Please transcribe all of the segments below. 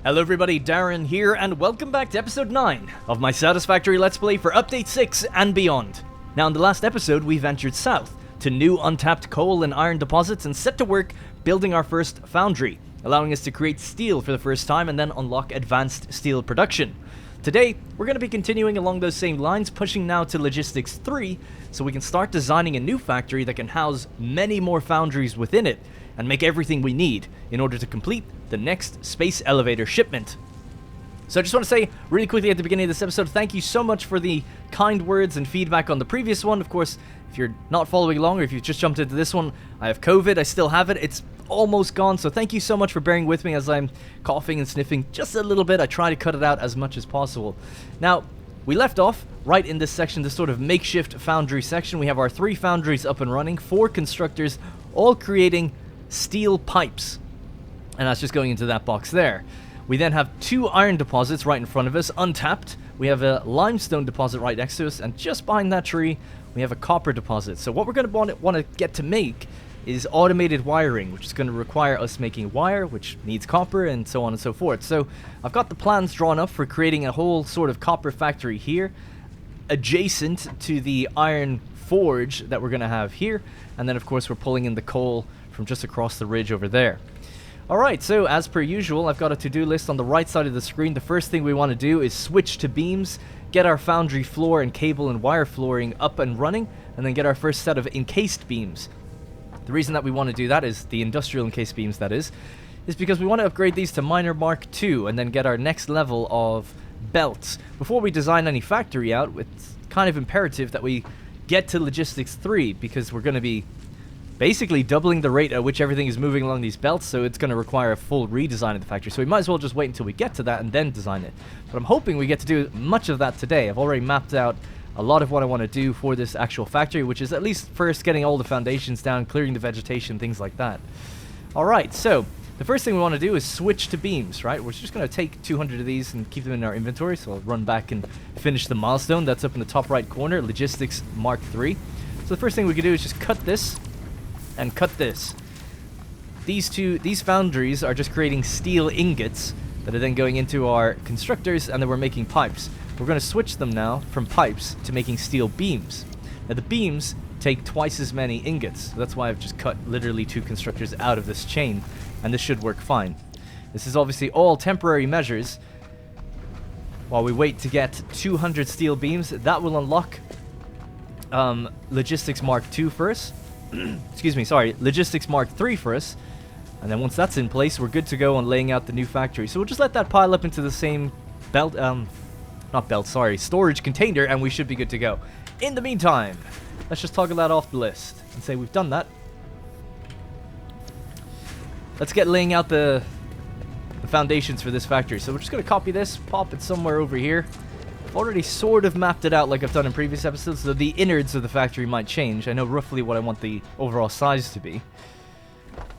Hello everybody, Darren here, and welcome back to episode 9 of my Satisfactory Let's Play for Update 6 and beyond. Now in the last episode, we ventured south to new untapped coal and iron deposits and set to work building our first foundry, allowing us to create steel for the first time and then unlock advanced steel production. Today, we're going to be continuing along those same lines, pushing now to Logistics 3, so we can start designing a new factory that can house many more foundries within it, and make everything we need in order to complete the next space elevator shipment. So I just want to say really quickly at the beginning of this episode, thank you so much for the kind words and feedback on the previous one. Of course, if you're not following along or if you've just jumped into this one, I have COVID, I still have it, it's almost gone, so thank you so much for bearing with me as I'm coughing and sniffing just a little bit. I try to cut it out as much as possible. Now, we left off right in this section, this sort of makeshift foundry section. We have our 3 foundries up and running, 4 constructors, all creating steel pipes, and that's just going into that box there. We then have 2 iron deposits right in front of us, untapped. We have a limestone deposit right next to us, and just behind that tree we have a copper deposit. So what we're going to want to get to make is automated wiring, which is going to require us making wire, which needs copper, and so on and so forth. So I've got the plans drawn up for creating a whole sort of copper factory here, adjacent to the iron forge that we're going to have here, and then of course we're pulling in the coal from just across the ridge over there. Alright, so as per usual, I've got a to-do list on the right side of the screen. The first thing we want to do is switch to beams, get our foundry floor and cable and wire flooring up and running, and then get our first set of encased beams. The reason that we want to do that is, the industrial encased beams that is because we want to upgrade these to Miner Mark II and then get our next level of belts. Before we design any factory out, it's kind of imperative that we get to Logistics 3, because we're going to be basically doubling the rate at which everything is moving along these belts, so it's going to require a full redesign of the factory. So we might as well just wait until we get to that and then design it. But I'm hoping we get to do much of that today. I've already mapped out a lot of what I want to do for this actual factory, which is at least first getting all the foundations down, clearing the vegetation, things like that. Alright, so the first thing we want to do is switch to beams, right? We're just going to take 200 of these and keep them in our inventory, so I'll run back and finish the milestone. That's up in the top right corner, Logistics Mark III. So the first thing we can do is just cut this and cut this. These foundries are just creating steel ingots that are then going into our constructors, and then we're making pipes. We're going to switch them now from pipes to making steel beams. Now the beams take twice as many ingots, so that's why I've just cut literally 2 constructors out of this chain, and this should work fine. This is obviously all temporary measures while we wait to get 200 steel beams. That will unlock Logistics Mark II first. Excuse me, sorry, Logistics Mark III for us, and then once that's in place, we're good to go on laying out the new factory. So we'll just let that pile up into the same storage container, and we should be good to go. In the meantime, let's just toggle that off the list and say we've done that. Let's get laying out the foundations for this factory. So we're just going to copy this, pop it somewhere over here. I've already sort of mapped it out like I've done in previous episodes, so the innards of the factory might change. I know roughly what I want the overall size to be.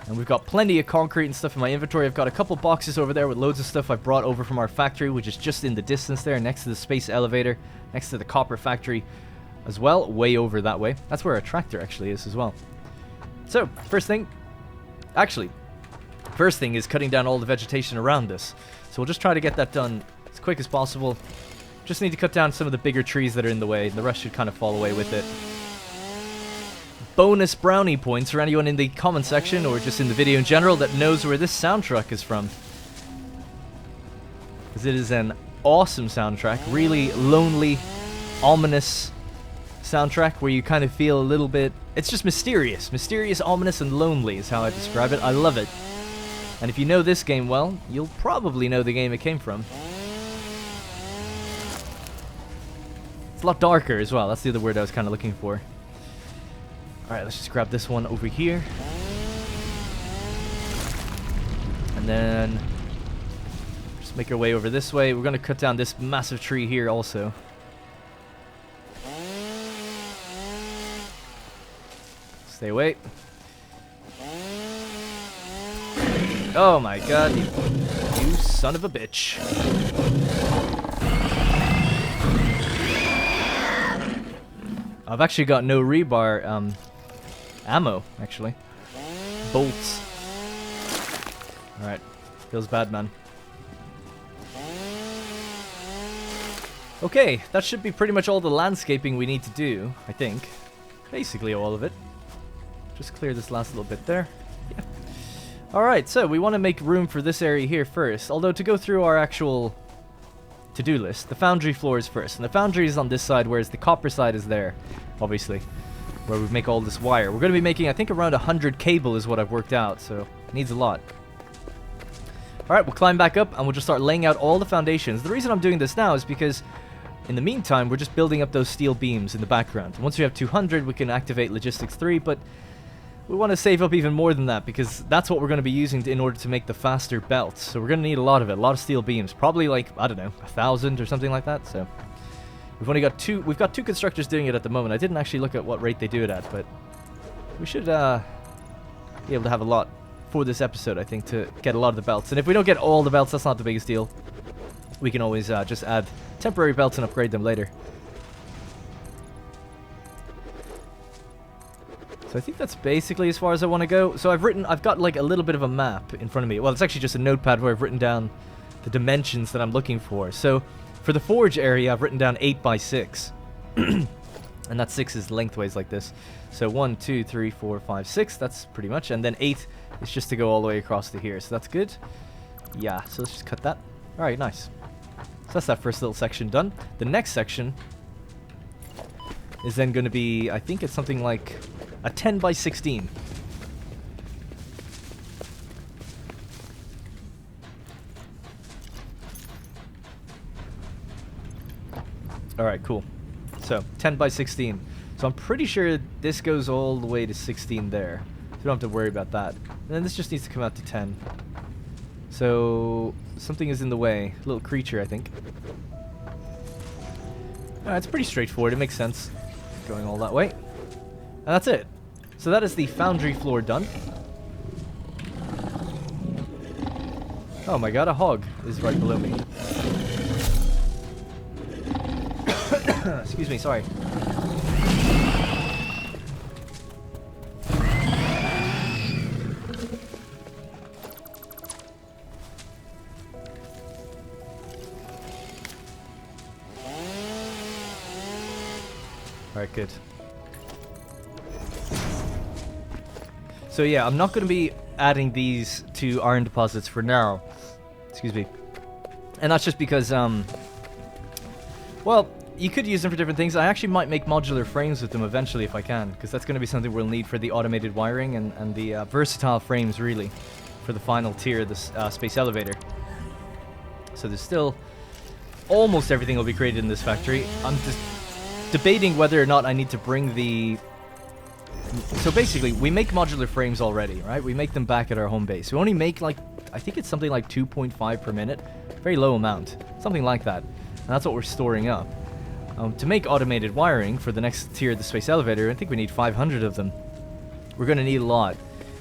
And we've got plenty of concrete and stuff in my inventory. I've got a couple boxes over there with loads of stuff I brought over from our factory, which is just in the distance there, next to the space elevator, next to the copper factory as well, way over that way. That's where our tractor actually is as well. So, first thing is cutting down all the vegetation around us. So we'll just try to get that done as quick as possible. Just need to cut down some of the bigger trees that are in the way, and the rest should kind of fall away with it. Bonus brownie points for anyone in the comment section or just in the video in general that knows where this soundtrack is from, because it is an awesome soundtrack, really lonely, ominous soundtrack where you kind of feel a little bit, it's just mysterious, ominous, and lonely is how I describe it. I love it. And if you know this game well, you'll probably know the game it came from. It's a lot darker as well, that's the other word I was kind of looking for. Alright, let's just grab this one over here. And then just make our way over this way. We're going to cut down this massive tree here also. Stay away. Oh my god, you son of a bitch. I've actually got no rebar ammo, actually. Bolts. Alright. Feels bad, man. Okay, that should be pretty much all the landscaping we need to do, I think. Basically all of it. Just clear this last little bit there. Yeah. Alright, so we want to make room for this area here first. Although to go through our actual to-do list, the foundry floor is first. And the foundry is on this side, whereas the copper side is there, obviously. Where we make all this wire. We're going to be making, I think, around 100 cable is what I've worked out. So, it needs a lot. Alright, we'll climb back up and we'll just start laying out all the foundations. The reason I'm doing this now is because in the meantime, we're just building up those steel beams in the background. Once we have 200, we can activate Logistics 3, but we want to save up even more than that because that's what we're going to be using in order to make the faster belts. So we're going to need a lot of it, a lot of steel beams. Probably like, I don't know, 1,000 or something like that. So we've only got we've got two constructors doing it at the moment. I didn't actually look at what rate they do it at, but we should be able to have a lot for this episode, I think, to get a lot of the belts. And if we don't get all the belts, that's not the biggest deal. We can always just add temporary belts and upgrade them later. So I think that's basically as far as I want to go. So I've got like a little bit of a map in front of me. Well, it's actually just a notepad where I've written down the dimensions that I'm looking for. So for the forge area, I've written down 8 by 6. And that 6 is lengthways like this. So 1, 2, 3, 4, 5, 6. That's pretty much. And then 8 is just to go all the way across to here. So that's good. Yeah, so let's just cut that. Alright, nice. So that's that first little section done. The next section is then going to be, I think it's something like a 10 by 16. Alright, cool. So, 10 by 16. So I'm pretty sure this goes all the way to 16 there. So we don't have to worry about that. And then this just needs to come out to 10. So, something is in the way. A little creature, I think. It's pretty straightforward. It makes sense going all that way. And that's it. So that is the foundry floor done. Oh my god, a hog is right below me. Excuse me, sorry. Alright, good. So yeah, I'm not going to be adding these to iron deposits for now. Excuse me. And that's just because, well, you could use them for different things. I actually might make modular frames with them eventually if I can, because that's going to be something we'll need for the automated wiring and the versatile frames, really, for the final tier of the space elevator. So there's still almost everything will be created in this factory. I'm just debating whether or not I need to bring the... So basically, we make modular frames already, right? We make them back at our home base. We only make, like, I think it's something like 2.5 per minute. Very low amount. Something like that. And that's what we're storing up. To make automated wiring for the next tier of the space elevator, I think we need 500 of them. We're going to need a lot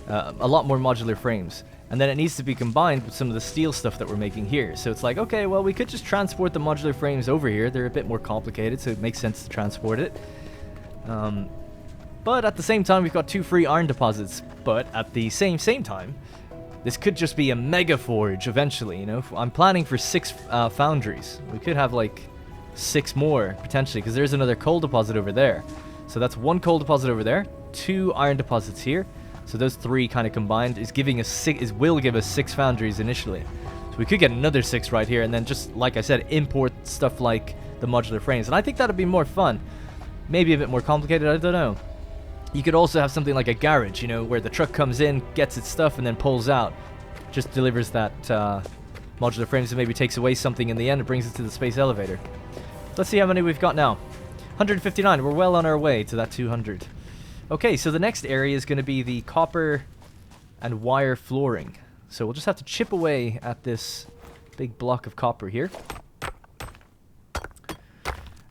more modular frames. And then it needs to be combined with some of the steel stuff that we're making here. So it's like, okay, well, we could just transport the modular frames over here. They're a bit more complicated, so it makes sense to transport it. But at the same time, we've got 2 free iron deposits. But at the same time, this could just be a mega forge eventually, you know? I'm planning for 6 foundries. We could have, like, 6 more, potentially, because there's another coal deposit over there. So that's 1 coal deposit over there, 2 iron deposits here. So those 3 kind of combined is giving us will give us 6 foundries initially. So we could get another 6 right here, and then just, like I said, import stuff like the modular frames. And I think that'd be more fun. Maybe a bit more complicated, I don't know. You could also have something like a garage, you know, where the truck comes in, gets its stuff, and then pulls out. Just delivers that modular frames and maybe takes away something in the end and brings it to the space elevator. Let's see how many we've got now. 159. We're well on our way to that 200. Okay, so the next area is going to be the copper and wire flooring. So we'll just have to chip away at this big block of copper here.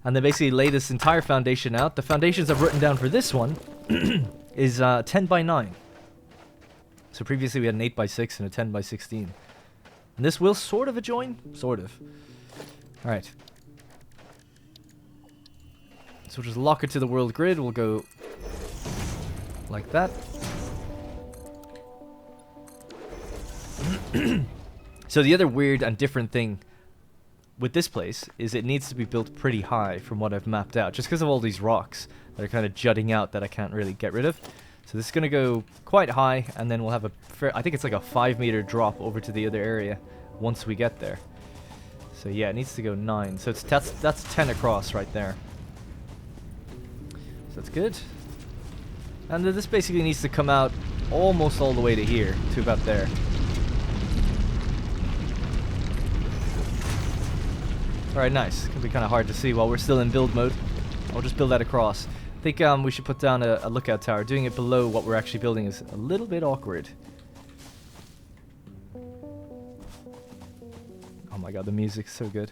And then basically lay this entire foundation out. The foundations I've written down for this one is 10 by 9. So previously we had an 8 by 6 and a 10 by 16. And this will sort of adjoin? Sort of. Alright. So we'll just lock it to the world grid. We'll go like that. So the other weird and different thing with this place is it needs to be built pretty high from what I've mapped out, just because of all these rocks that are kind of jutting out that I can't really get rid of. So this is going to go quite high, and then we'll have a I think it's like a 5-meter drop over to the other area once we get there. So yeah, it needs to go 9. So that's 10 across right there. So that's good. And then this basically needs to come out almost all the way to here, to about there. Alright, nice. It's gonna be kind of hard to see while we're still in build mode. I'll just build that across. I think we should put down a lookout tower. Doing it below what we're actually building is a little bit awkward. Oh my god, the music's so good.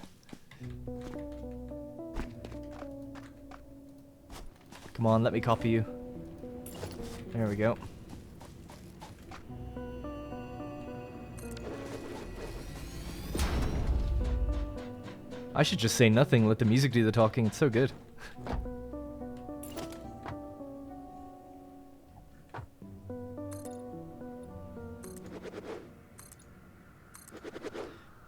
Come on, let me copy you. There we go. I should just say nothing, let the music do the talking. It's so good.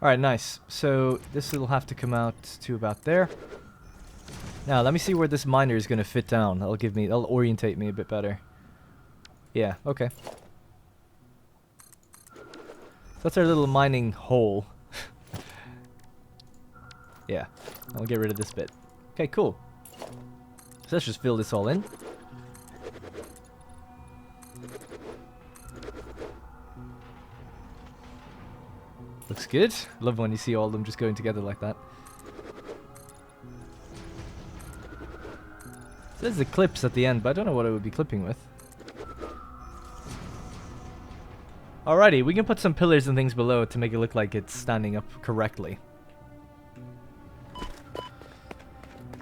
Alright, nice. So this will have to come out to about there. Now, let me see where this miner is going to fit down. That'll orientate me a bit better. Yeah, okay. That's our little mining hole. Yeah, I'll get rid of this bit. Okay, cool. So let's just fill this all in. Looks good. Love when you see all of them just going together like that. There's the clips at the end, but I don't know what I would be clipping with. Alrighty, we can put some pillars and things below to make it look like it's standing up correctly.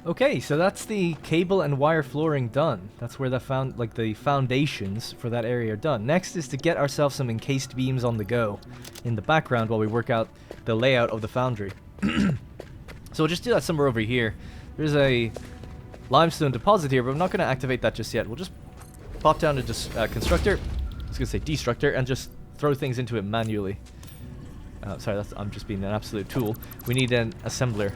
Okay, so that's the cable and wire flooring done. That's where the foundations for that area are done. Next is to get ourselves some encased beams on the go in the background while we work out the layout of the foundry. So we'll just do that somewhere over here. There's a limestone deposit here, but I'm not going to activate that just yet. We'll just pop down to constructor. I was going to say destructor, and just throw things into it manually. Sorry, I'm just being an absolute tool. We need an assembler.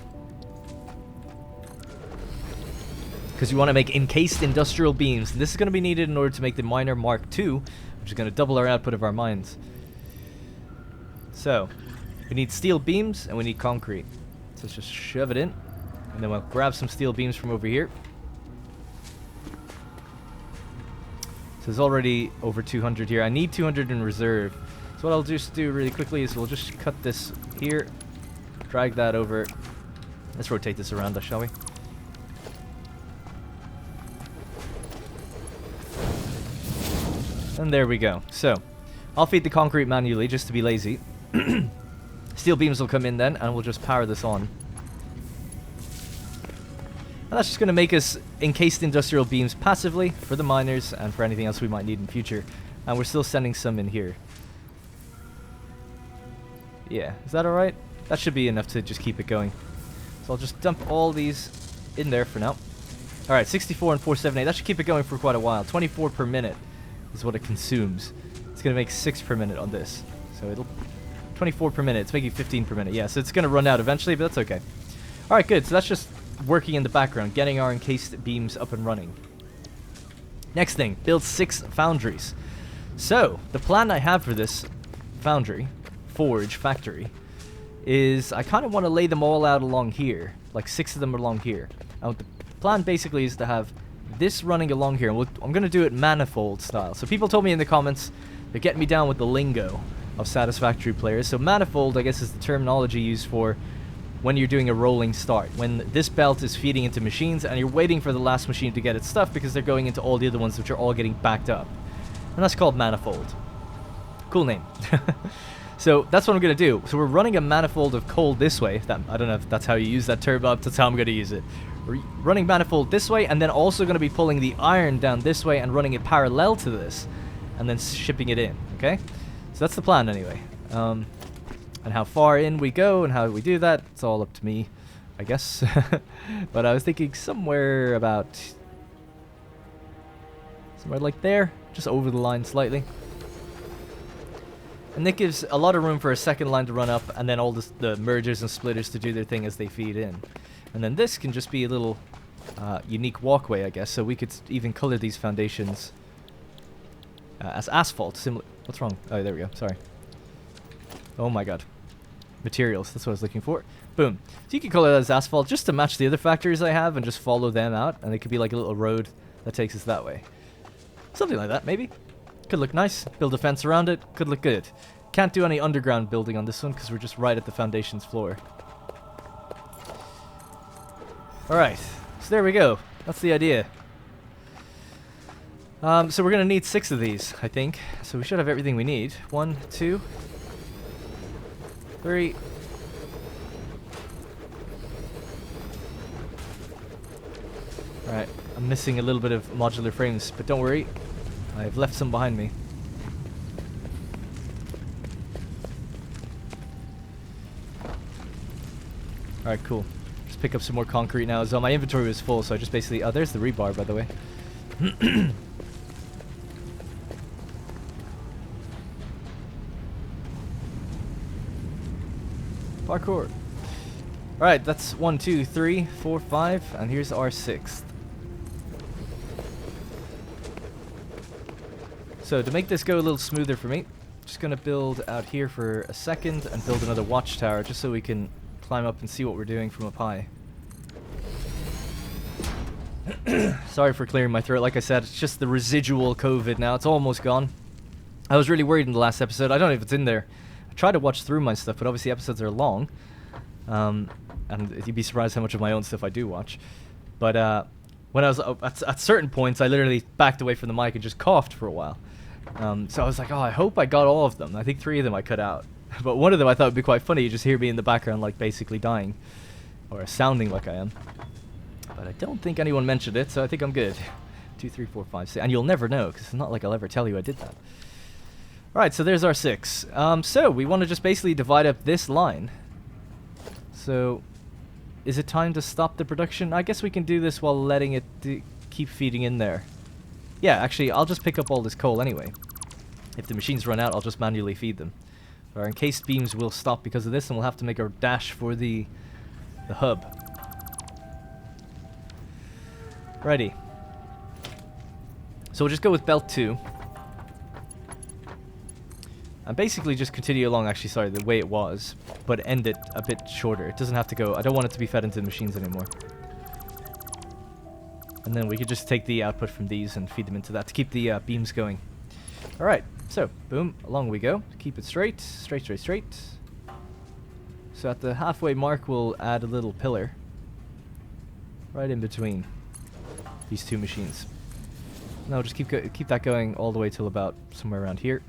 Because we want to make encased industrial beams. And this is going to be needed in order to make the miner Mark II, which is going to double our output of our mines. So, we need steel beams and we need concrete. So let's just shove it in. And then we'll grab some steel beams from over here. So there's already over 200 here. I need 200 in reserve. So what I'll just do really quickly is we'll just cut this here. Drag that over. Let's rotate this around, shall we? And there we go. So, I'll feed the concrete manually just to be lazy. Steel beams will come in then, and we'll just power this on. And that's just going to make us encased industrial beams passively for the miners and for anything else we might need in future. And we're still sending some in here. Yeah, is that alright? That should be enough to just keep it going. So I'll just dump all these in there for now. Alright, 64 and 478. That should keep it going for quite a while. 24 per minute is what it consumes. It's going to make 6 per minute on this. So it'll... 24 per minute. It's making 15 per minute. Yeah, so it's going to run out eventually, but that's okay. Alright, good. So that's just working in the background, getting our encased beams up and running. Next thing, build 6 foundries. So, the plan I have for this foundry, forge, factory, is I kind of want to lay them all out along here. Like 6 of them along here. And the plan basically is to have this running along here. I'm going to do it manifold style. So people told me in the comments, they're getting me down with the lingo of Satisfactory players. So manifold, I guess, is the terminology used for when you're doing a rolling start. When this belt is feeding into machines and you're waiting for the last machine to get its stuff because they're going into all the other ones which are all getting backed up. And that's called manifold. Cool name. So that's what I'm going to do. So we're running a manifold of coal this way. I don't know if that's how you use that term, but that's how I'm going to use it. We're running manifold this way, and then also going to be pulling the iron down this way and running it parallel to this, and then shipping it in, okay? So that's the plan anyway. And how far in we go and how we do that, it's all up to me, I guess. But I was thinking somewhere like there, just over the line slightly. And that gives a lot of room for a second line to run up, and then all the mergers and splitters to do their thing as they feed in. And then this can just be a little unique walkway, I guess, so we could even color these foundations as asphalt. What's wrong? Oh, there we go. Sorry. Oh my god. Materials. That's what I was looking for. Boom. So you can color that as asphalt just to match the other factories I have and just follow them out, and it could be like a little road that takes us that way. Something like that, maybe. Could look nice. Build a fence around it. Could look good. Can't do any underground building on this one because we're just right at the foundation's floor. Alright. So there we go. That's the idea. So we're going to need 6 of these, I think. So we should have everything we need. 1, 2, 3. Alright. I'm missing a little bit of modular frames, but don't worry. I've left some behind me. Alright, cool. Just pick up some more concrete now as well. My inventory was full, so I just basically... Oh, there's the rebar, by the way. Parkour. Alright, that's 1, 2, 3, 4, 5, and here's our 6th. So to make this go a little smoother for me, just gonna build out here for a second and build another watchtower just so we can climb up and see what we're doing from up high. Sorry for clearing my throat. Like I said, it's just the residual COVID now. It's almost gone. I was really worried in the last episode. I don't know if it's in there. I try to watch through my stuff, but obviously episodes are long. And you'd be surprised how much of my own stuff I do watch. But when I was at certain points, I literally backed away from the mic and just coughed for a while. So I was like, oh, I hope I got all of them. I think 3 of them I cut out. But one of them I thought would be quite funny. You just hear me in the background, like, basically dying. Or sounding like I am. But I don't think anyone mentioned it, so I think I'm good. 2, 3, 4, 5, 6. And you'll never know, because it's not like I'll ever tell you I did that. Alright, so there's our 6. So we want to just basically divide up this line. So, is it time to stop the production? I guess we can do this while letting it keep feeding in there. Yeah, actually, I'll just pick up all this coal anyway. If the machines run out, I'll just manually feed them. Our encased beams will stop because of this, and we'll have to make a dash for the hub. Righty. So we'll just go with belt 2. And basically just continue along, actually, sorry, the way it was, but end it a bit shorter. It doesn't have to go, I don't want it to be fed into the machines anymore. And then we could just take the output from these and feed them into that to keep the beams going. Alright, so, boom, along we go. Keep it straight, straight, straight, straight. So at the halfway mark, we'll add a little pillar. Right in between these 2 machines. Now we'll just keep that going all the way till about somewhere around here.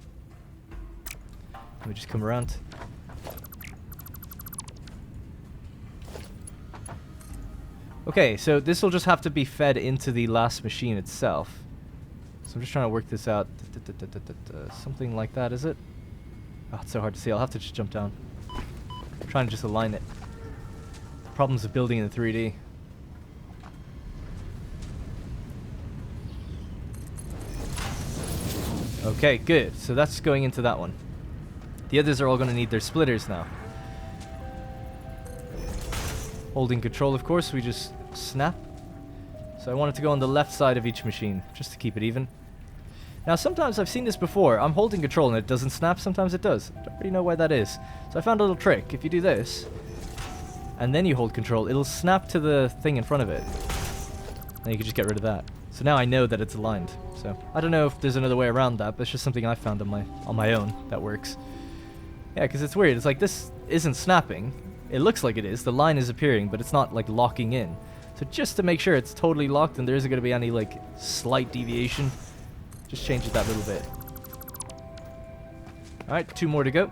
We just come around. Okay, so this will just have to be fed into the last machine itself. So I'm just trying to work this out. Something like that, is it? Oh, it's so hard to see. I'll have to just jump down. I'm trying to just align it. Problems of building in 3D. Okay, good. So that's going into that one. The others are all going to need their splitters now. Holding control, of course, we just snap. So I want it to go on the left side of each machine, just to keep it even. Now, sometimes I've seen this before. I'm holding control and it doesn't snap. Sometimes it does. Don't really know why that is. So I found a little trick. If you do this, and then you hold control, it'll snap to the thing in front of it. And you can just get rid of that. So now I know that it's aligned. So I don't know if there's another way around that, but it's just something I found on my own that works. Yeah, because it's weird. It's like this isn't snapping. It looks like it is. The line is appearing, but it's not like locking in. So just to make sure it's totally locked and there isn't going to be any like slight deviation, just change it that little bit. Alright, 2 more to go.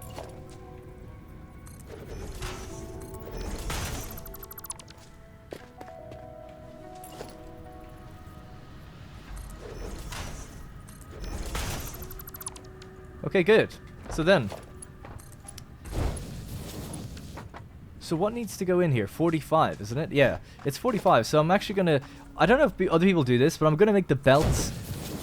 Okay, good. So then, so what needs to go in here? 45, isn't it? Yeah, it's 45. So I'm actually gonna, I don't know if other people do this, but I'm gonna make the belts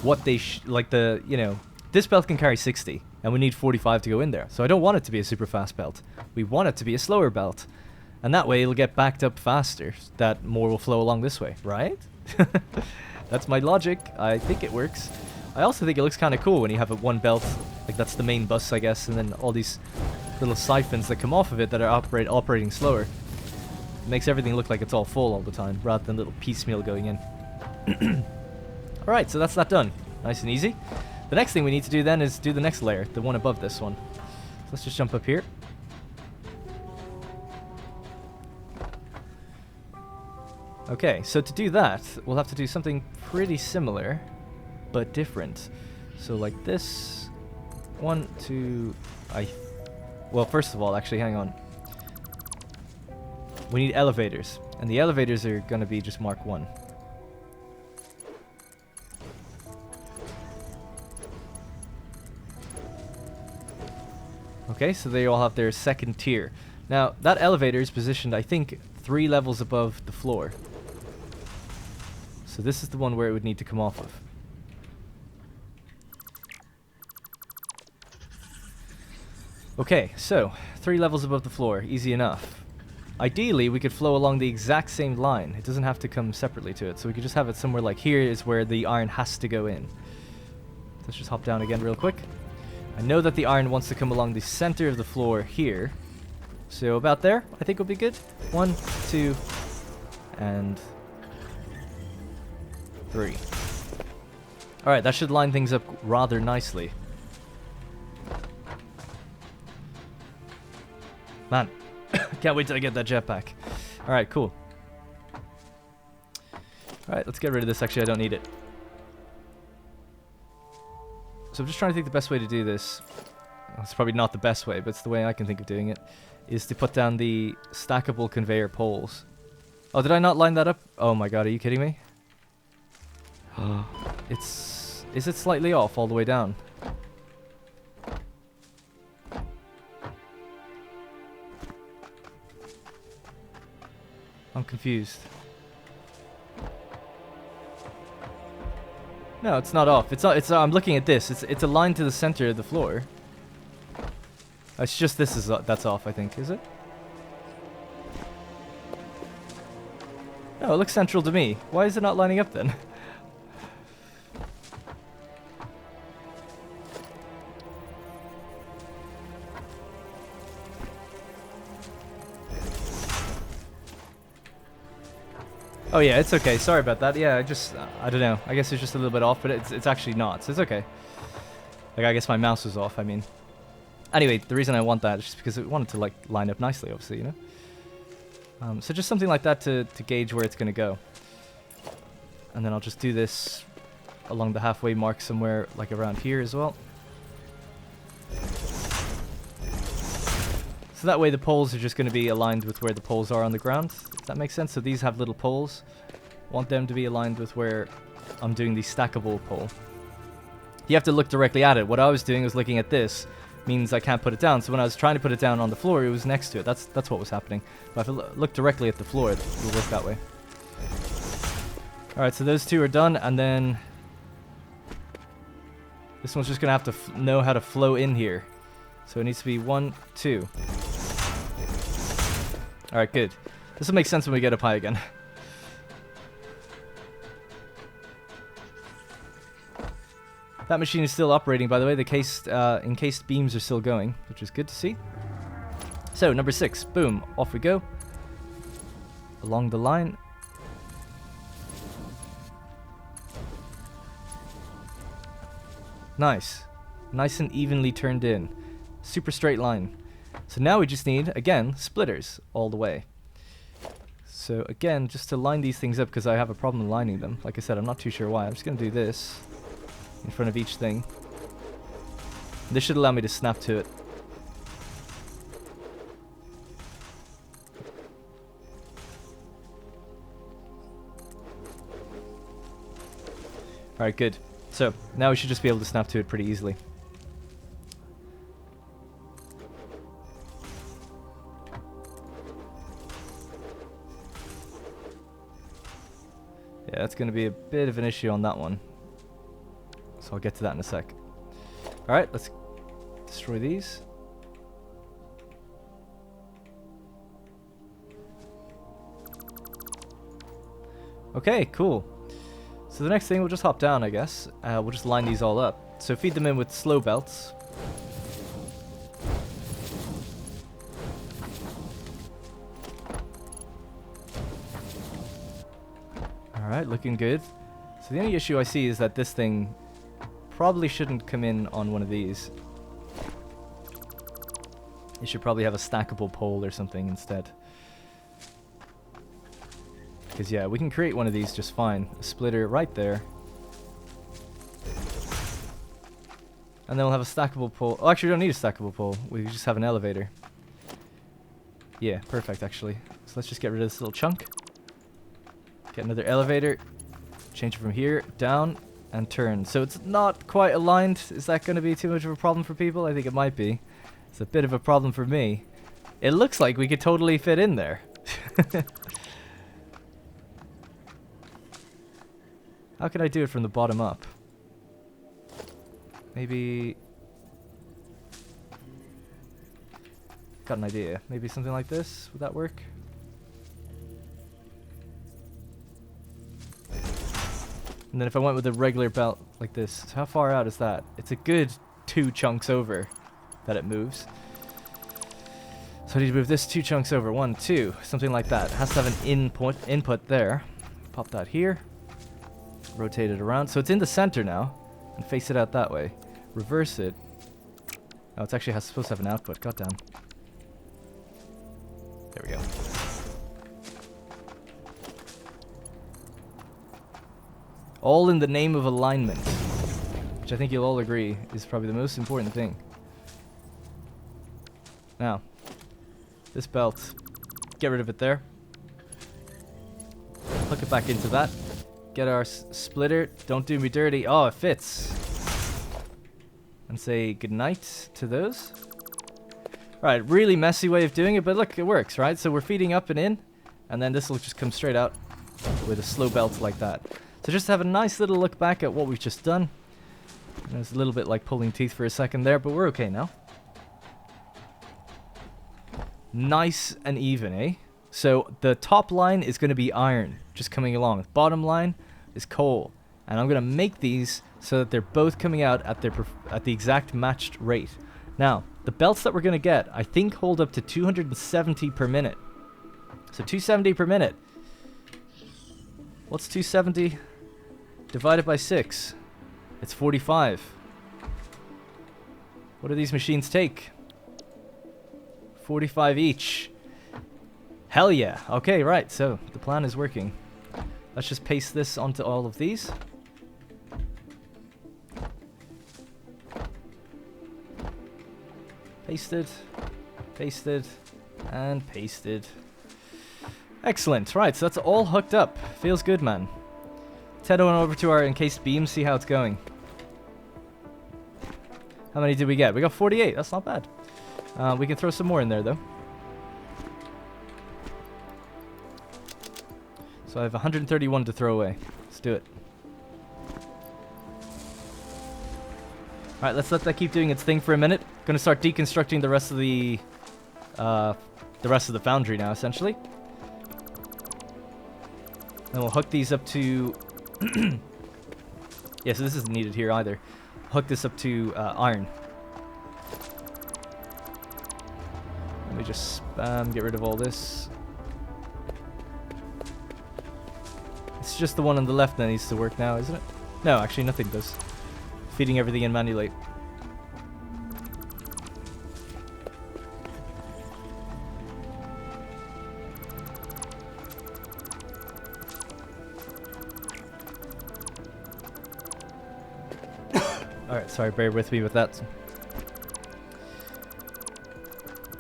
what they like the, you know, this belt can carry 60. And we need 45 to go in there. So I don't want it to be a super fast belt. We want it to be a slower belt. And that way it'll get backed up faster. That more will flow along this way, right? That's my logic. I think it works. I also think it looks kind of cool when you have a one belt. Like that's the main bus, I guess. And then all these little siphons that come off of it that are operating slower. It makes everything look like it's all full all the time, rather than little piecemeal going in. Alright, so that's that done. Nice and easy. The next thing we need to do then is do the next layer, the one above this one. So let's just jump up here. Okay, so to do that, we'll have to do something pretty similar, but different. So like this. 1, 2, well, first of all, actually, hang on. We need elevators, and the elevators are going to be just Mark 1. Okay, so they all have their second tier. Now, that elevator is positioned, I think, 3 levels above the floor. So this is the one where it would need to come off of. Okay, so 3 levels above the floor, easy enough. Ideally, we could flow along the exact same line. It doesn't have to come separately to it, so we could just have it somewhere like here is where the iron has to go in. Let's just hop down again real quick. I know that the iron wants to come along the center of the floor here. So about there, I think will be good. 1, 2, and 3. Alright, that should line things up rather nicely. Man, can't wait till I get that jetpack. Alright, cool. Alright, let's get rid of this. Actually, I don't need it. So I'm just trying to think the best way to do this. Well, it's probably not the best way, but it's the way I can think of doing it. Is to put down the stackable conveyor poles. Oh, did I not line that up? Oh my god, are you kidding me? Is it slightly off all the way down? I'm confused. No, it's not off. It's not. It's. I'm looking at this. It's aligned to the center of the floor. It's just this is that's off. I think, is it? No, it looks central to me. Why is it not lining up then? Oh yeah, it's okay. Sorry about that. Yeah, I don't know. I guess it's just a little bit off, but it's actually not, so it's okay. Like, I guess my mouse was off, I mean. Anyway, the reason I want that is just because I want it to, like, line up nicely, obviously, you know? So just something like that to gauge where it's going to go. And then I'll just do this along the halfway mark somewhere, like, around here as well. So that way the poles are just going to be aligned with where the poles are on the ground. Does that make sense? So these have little poles. Want them to be aligned with where I'm doing the stackable pole. You have to look directly at it. What I was doing was looking at this. Means I can't put it down. So when I was trying to put it down on the floor, it was next to it. That's what was happening. But if I look directly at the floor, it'll work that way. Alright, so those two are done. And then this one's just going to have to know how to flow in here. So it needs to be 1, 2. Alright, good. This will make sense when we get up high again. That machine is still operating, by the way. The encased beams are still going, which is good to see. So, number 6. Boom. Off we go. Along the line. Nice. Nice and evenly turned in. Super straight line. So now we just need, again, splitters all the way. So again, just to line these things up, because I have a problem lining them. Like I said, I'm not too sure why. I'm just going to do this in front of each thing. This should allow me to snap to it. Alright, good. So now we should just be able to snap to it pretty easily. Yeah, that's going to be a bit of an issue on that one. So I'll get to that in a sec. Alright, let's Destroy these. Okay, cool. So the next thing, we'll just hop down, I guess. We'll just line these all up. So feed them in with slow belts. Alright, looking good. So the only issue I see is that this thing probably shouldn't come in on one of these. It should probably have a stackable pole or something instead. Because yeah, we can create one of these just fine. A splitter right there. And then we'll have a stackable pole. Oh, actually we don't need a stackable pole. We just have an elevator. Yeah, perfect actually. So let's just get rid of this little chunk. Get another elevator. Change it from here, down, and turn. So it's not quite aligned. Is that going to be too much of a problem for people? I think it might be. It's a bit of a problem for me. It looks like we could totally fit in there. How can I do it from the bottom up? Maybe... Got an idea. Maybe something like this? Would that work? And then if I went with a regular belt like this, how far out is that? It's a good 2 chunks over that it moves. So I need to move this 2 chunks over. 1, 2, something like that. It has to have an input there. Pop that here. Rotate it around. So it's in the center now. And face it out that way. Reverse it. Oh, it's actually supposed to have an output. Goddamn. There we go. All in the name of alignment, which I think you'll all agree is probably the most important thing. Now, this belt, get rid of it there. Hook it back into that. Get our splitter. Don't do me dirty. Oh, it fits. And say goodnight to those. Right, really messy way of doing it, but look, it works, right? So we're feeding up and in, and then this will just come straight out with a slow belt like that. So just have a nice little look back at what we've just done. And it's a little bit like pulling teeth for a second there, but we're okay now. Nice and even, eh? So the top line is going to be iron, just coming along. Bottom line is coal. And I'm going to make these so that they're both coming out at the exact matched rate. Now, the belts that we're going to get, I think, hold up to 270 per minute. So 270 per minute. What's 270 divided by 6? It's 45. What do these machines take? 45 each. Hell yeah. Okay, right. So the plan is working. Let's just paste this onto all of these. Pasted, pasted, and pasted. Excellent. Right, so that's all hooked up. Feels good, man. Let's head on over to our encased beam, see how it's going. How many did we get? We got 48. That's not bad. We can throw some more in there, though. So I have 131 to throw away. Let's do it. Alright, let's let that keep doing its thing for a minute. Gonna start deconstructing the rest of the foundry now, essentially. Then we'll hook these up to... yeah, so this isn't needed here either. Hook this up to iron. Let me just spam, get rid of all this. It's just the one on the left that needs to work now, isn't it? No, actually nothing does. Feeding everything in manually. Alright, sorry, bear with me with that.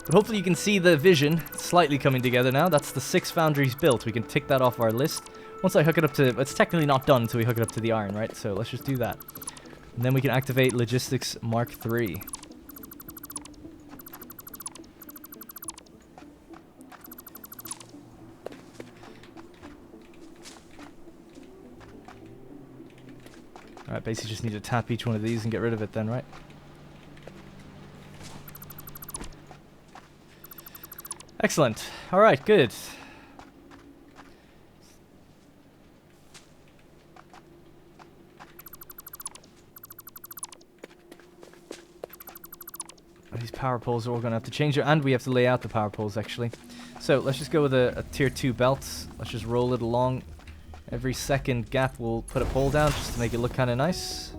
But hopefully you can see the vision slightly coming together now. That's the 6 foundries built. We can tick that off our list. Once I hook it up to... It's technically not done until we hook it up to the iron, right? So let's just do that. And then we can activate Logistics Mark 3. Alright, basically just need to tap each one of these and get rid of it then, right? Excellent. Alright, good. These power poles are all going to have to change, and we have to lay out the power poles, actually. So, let's just go with a tier 2 belt. Let's just roll it along. Every second gap, we'll put a pole down, just to make it look kind of nice.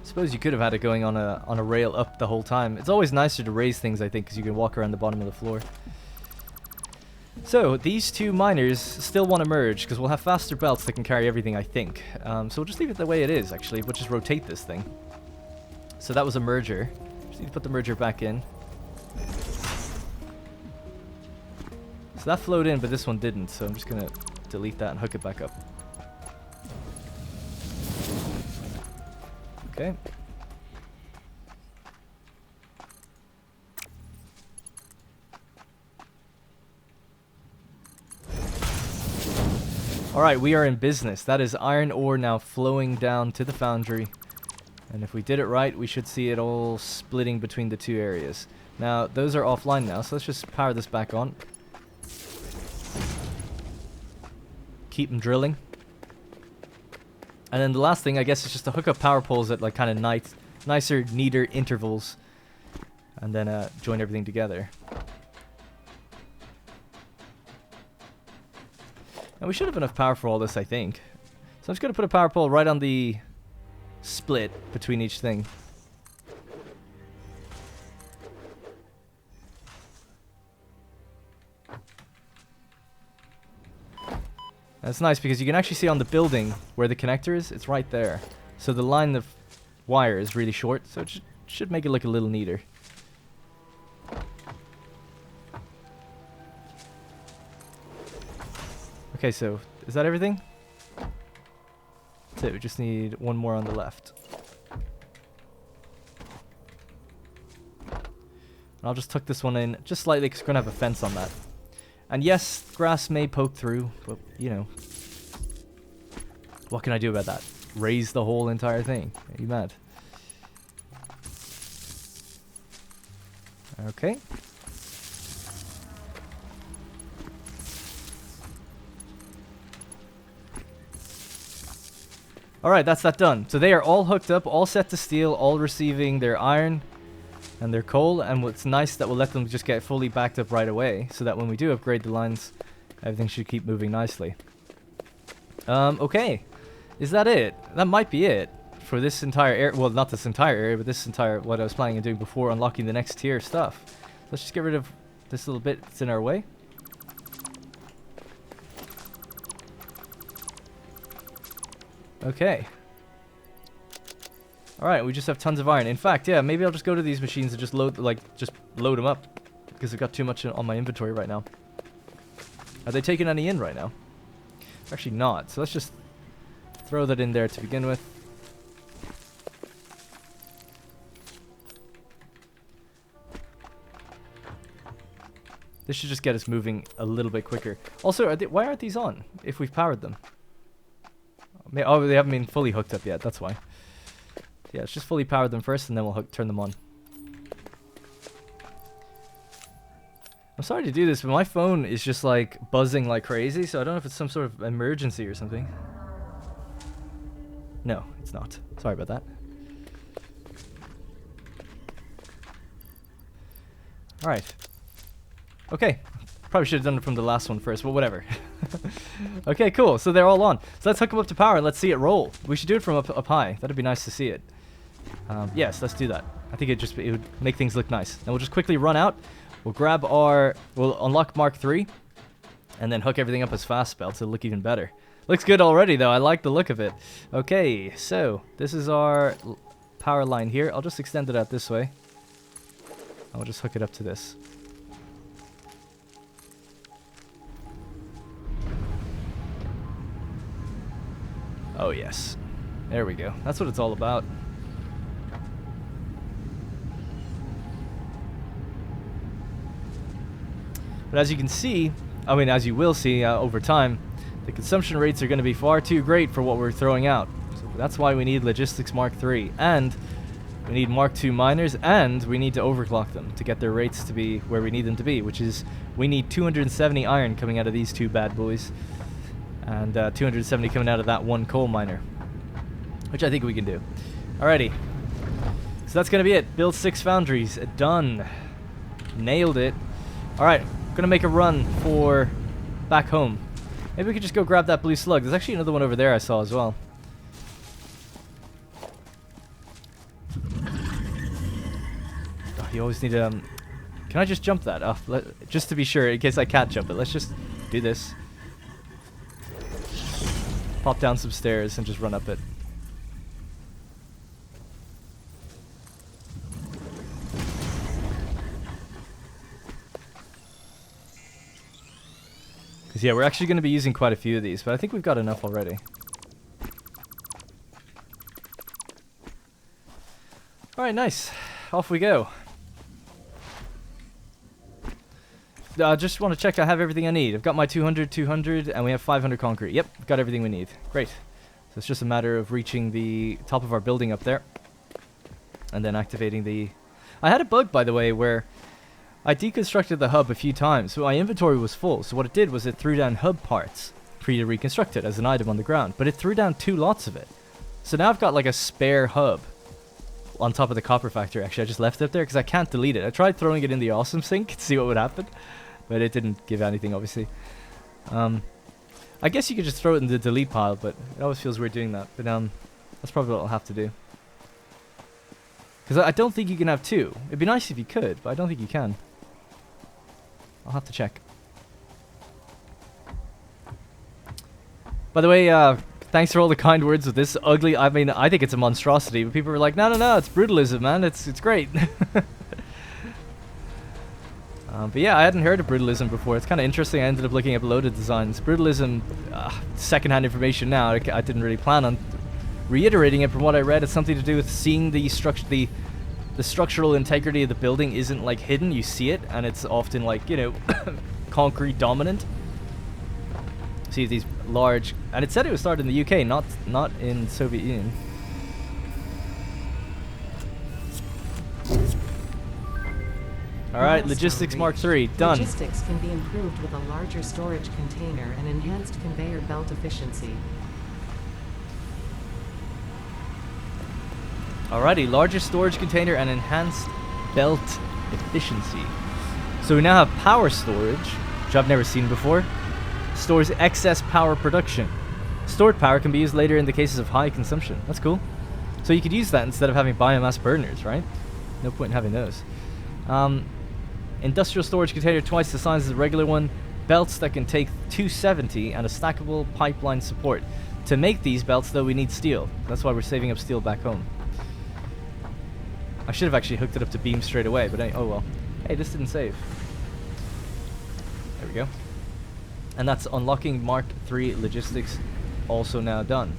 Suppose you could have had it going on a rail up the whole time. It's always nicer to raise things, I think, because you can walk around the bottom of the floor. So, these two miners still want to merge, because we'll have faster belts that can carry everything, I think. So we'll just leave it the way it is, actually. We'll just rotate this thing. So that was a merger. Just need to put the merger back in. So that flowed in, but this one didn't, so I'm just going to delete that and hook it back up. Okay. Alright, we are in business. That is iron ore now flowing down to the foundry. And if we did it right, we should see it all splitting between the two areas. Now, those are offline now, so let's just power this back on. Keep them drilling. And then the last thing, I guess, is just to hook up power poles at like kind of nicer, neater intervals. And then join everything together. And we should have enough power for all this, I think. So I'm just going to put a power pole right on the split between each thing. And it's nice because you can actually see on the building where the connector is. It's right there. So the line of wire is really short, so it should make it look a little neater. Okay, so is that everything? That's it. We just need one more on the left. And I'll just tuck this one in just slightly because we're going to have a fence on that. And yes, grass may poke through, but, you know. What can I do about that? Raise the whole entire thing. Are you mad? Okay. Alright, that's that done. So they are all hooked up, all set to steel, all receiving their iron and their coal. And what's nice that we'll let them just get fully backed up right away, so that when we do upgrade the lines, everything should keep moving nicely. Okay. Is that it? That might be it for this entire area. Well, not this entire area, but this entire, what I was planning on doing before unlocking the next tier stuff. Let's just get rid of this little bit that's in our way. Okay. Alright, we just have tons of iron. In fact, yeah, maybe I'll just go to these machines and just load them up. Because I've got too much on my inventory right now. Are they taking any in right now? Actually not. So let's just throw that in there to begin with. This should just get us moving a little bit quicker. Also, why aren't these on if we've powered them? Oh, they haven't been fully hooked up yet, that's why. Yeah, let's just fully power them first and then we'll turn them on. I'm sorry to do this, but my phone is just like buzzing like crazy, so I don't know if it's some sort of emergency or something. No, it's not. Sorry about that. Alright. Okay. Probably should have done it from the last one first, but whatever. Okay, cool. So they're all on. So let's hook them up to power and let's see it roll. We should do it from up high. That'd be nice to see it. Yes, let's do that. I think it would make things look nice. Then we'll just quickly run out. We'll we'll unlock MK.3 and then hook everything up as fast belts. It'll look even better. Looks good already though. I like the look of it. Okay, so this is our power line here. I'll just extend it out this way. I'll just hook it up to this. Oh yes. There we go. That's what it's all about. But as you can see, I mean as you will see over time, The consumption rates are going to be far too great for what we're throwing out. So that's why we need Logistics Mark 3. And we need Mark 2 miners, and we need to overclock them to get their rates to be where we need them to be, which is we need 270 iron coming out of these two bad boys, and 270 coming out of that one coal miner, which I think we can do. Alrighty. So that's going to be it. Build 6 foundries. Done. Nailed it. Alright, going to make a run for back home. Maybe we could just go grab that blue slug. There's actually another one over there I saw as well. You always need to, can I just jump that? Oh, just to be sure, in case I can't jump it. Let's just do this. Pop down some stairs and just run up it. Because, yeah, we're actually going to be using quite a few of these, but I think we've got enough already. Alright, nice. Off we go. I just want to check I have everything I need. I've got my 200, and we have 500 concrete. Yep, got everything we need. Great. So it's just a matter of reaching the top of our building up there. And then activating the... I had a bug, by the way, where I deconstructed the hub a few times. So my inventory was full. So what it did was it threw down hub parts for you to reconstruct it as an item on the ground. But it threw down 2 lots of it. So now I've got like a spare hub on top of the copper factory. Actually, I just left it up there because I can't delete it. I tried throwing it in the awesome sink to see what would happen. But it didn't give anything, obviously. I guess you could just throw it in the delete pile, but it always feels weird doing that. But that's probably what I'll have to do. Because I don't think you can have 2. It'd be nice if you could, but I don't think you can. I'll have to check. By the way, thanks for all the kind words with this ugly... I mean, I think it's a monstrosity, but people were like, no, no, no, it's brutalism, man. It's great. But yeah, I hadn't heard of brutalism before. It's kind of interesting. I ended up looking up loaded designs. Brutalism, secondhand information now. I didn't really plan on reiterating it from what I read. It's something to do with seeing the structural integrity of the building isn't like hidden. You see it, and it's often like, you know, concrete dominant. See these large, and it said it was started in the UK, not in Soviet Union. Alright, Logistics Mark 3, done. Logistics can be improved with a larger storage container and enhanced conveyor belt efficiency. Alrighty, larger storage container and enhanced belt efficiency. So we now have power storage, which I've never seen before. Stores excess power production. Stored power can be used later in the cases of high consumption. That's cool. So you could use that instead of having biomass burners, right? No point in having those. Industrial storage container twice the size as the regular one. Belts that can take 270 and a stackable pipeline support. To make these belts, though, we need steel. That's why we're saving up steel back home. I should have actually hooked it up to beam straight away, but oh well. Hey, this didn't save. There we go. And that's unlocking Mark 3 logistics, also now done.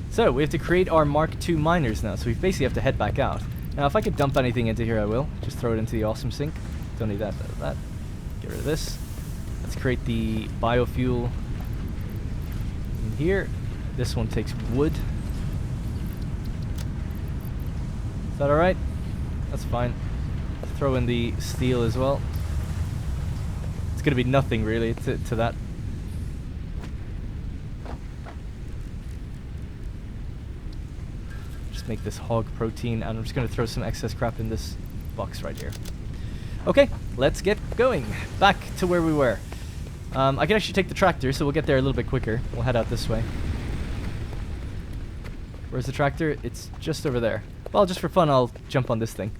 So we have to create our Mark 2 miners now, so we basically have to head back out. Now if I could dump anything into here I will. Just throw it into the awesome sink. Don't need that, that. Get rid of this. Let's create the biofuel in here. This one takes wood. Is that alright? That's fine. Throw in the steel as well. It's gonna be nothing really to that. Just make this hog protein, and I'm just gonna throw some excess crap in this box right here. Okay, let's get going. Back to where we were. I can actually take the tractor, so we'll get there a little bit quicker. We'll head out this way. Where's the tractor? It's just over there. Well, just for fun, I'll jump on this thing.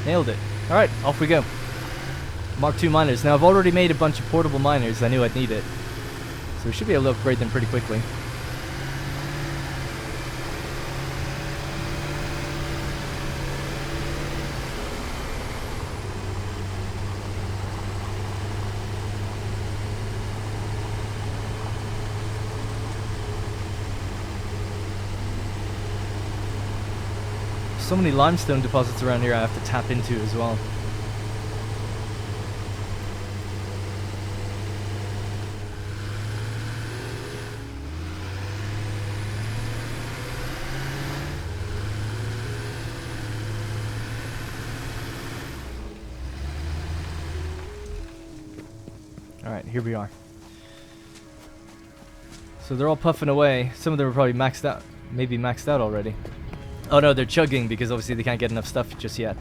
Nailed it. Alright, off we go. Mark 2 miners. Now, I've already made a bunch of portable miners. I knew I'd need it. So we should be able to upgrade them pretty quickly. so many limestone deposits around here I have to tap into as well. Alright, here we are. So they're all puffing away. Some of them are probably maxed out. Maybe maxed out already. Oh no, they're chugging because obviously they can't get enough stuff just yet.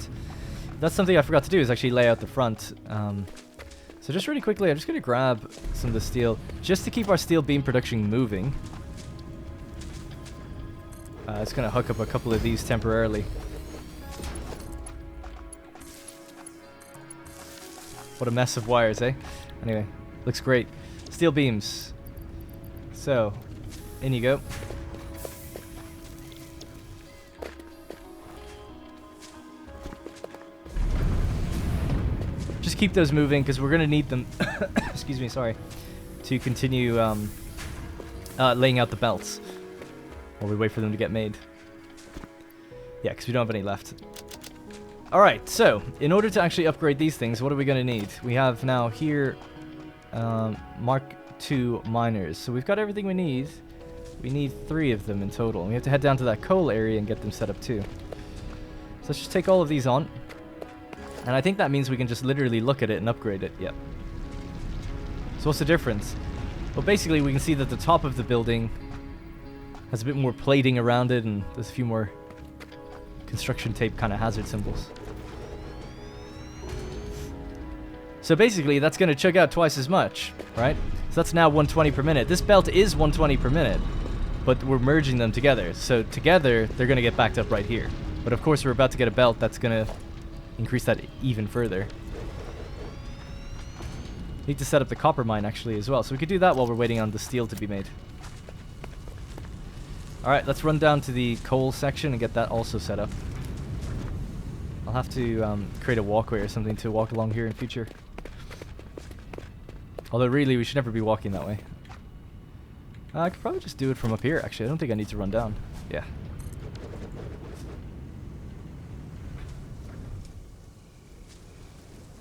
That's something I forgot to do, is actually lay out the front. So just really quickly, I'm just going to grab some of the steel just to keep our steel beam production moving. It's going to hook up a couple of these temporarily. What a mess of wires, eh? Anyway, looks great. Steel beams. So, in you go. Just keep those moving because we're going to need them, excuse me, sorry, to continue laying out the belts while we wait for them to get made. Yeah, because we don't have any left. Alright, so, in order to actually upgrade these things, what are we going to need? We have now here Mark II miners. So we've got everything we need. We need 3 of them in total. We have to head down to that coal area and get them set up too. So let's just take all of these on. And I think that means we can just literally look at it and upgrade it. Yep. So what's the difference? Well, basically we can see that the top of the building has a bit more plating around it, and there's a few more construction tape kind of hazard symbols. So basically that's going to chug out twice as much, right? So that's now 120 per minute. This belt is 120 per minute, but we're merging them together. So together they're going to get backed up right here. But of course we're about to get a belt that's going to increase that even further. Need to set up the copper mine actually as well, so we could do that while we're waiting on the steel to be made. Alright, let's run down to the coal section and get that also set up. I'll have to create a walkway or something to walk along here in future. Although really we should never be walking that way. I could probably just do it from up here actually. I don't think I need to run down. Yeah.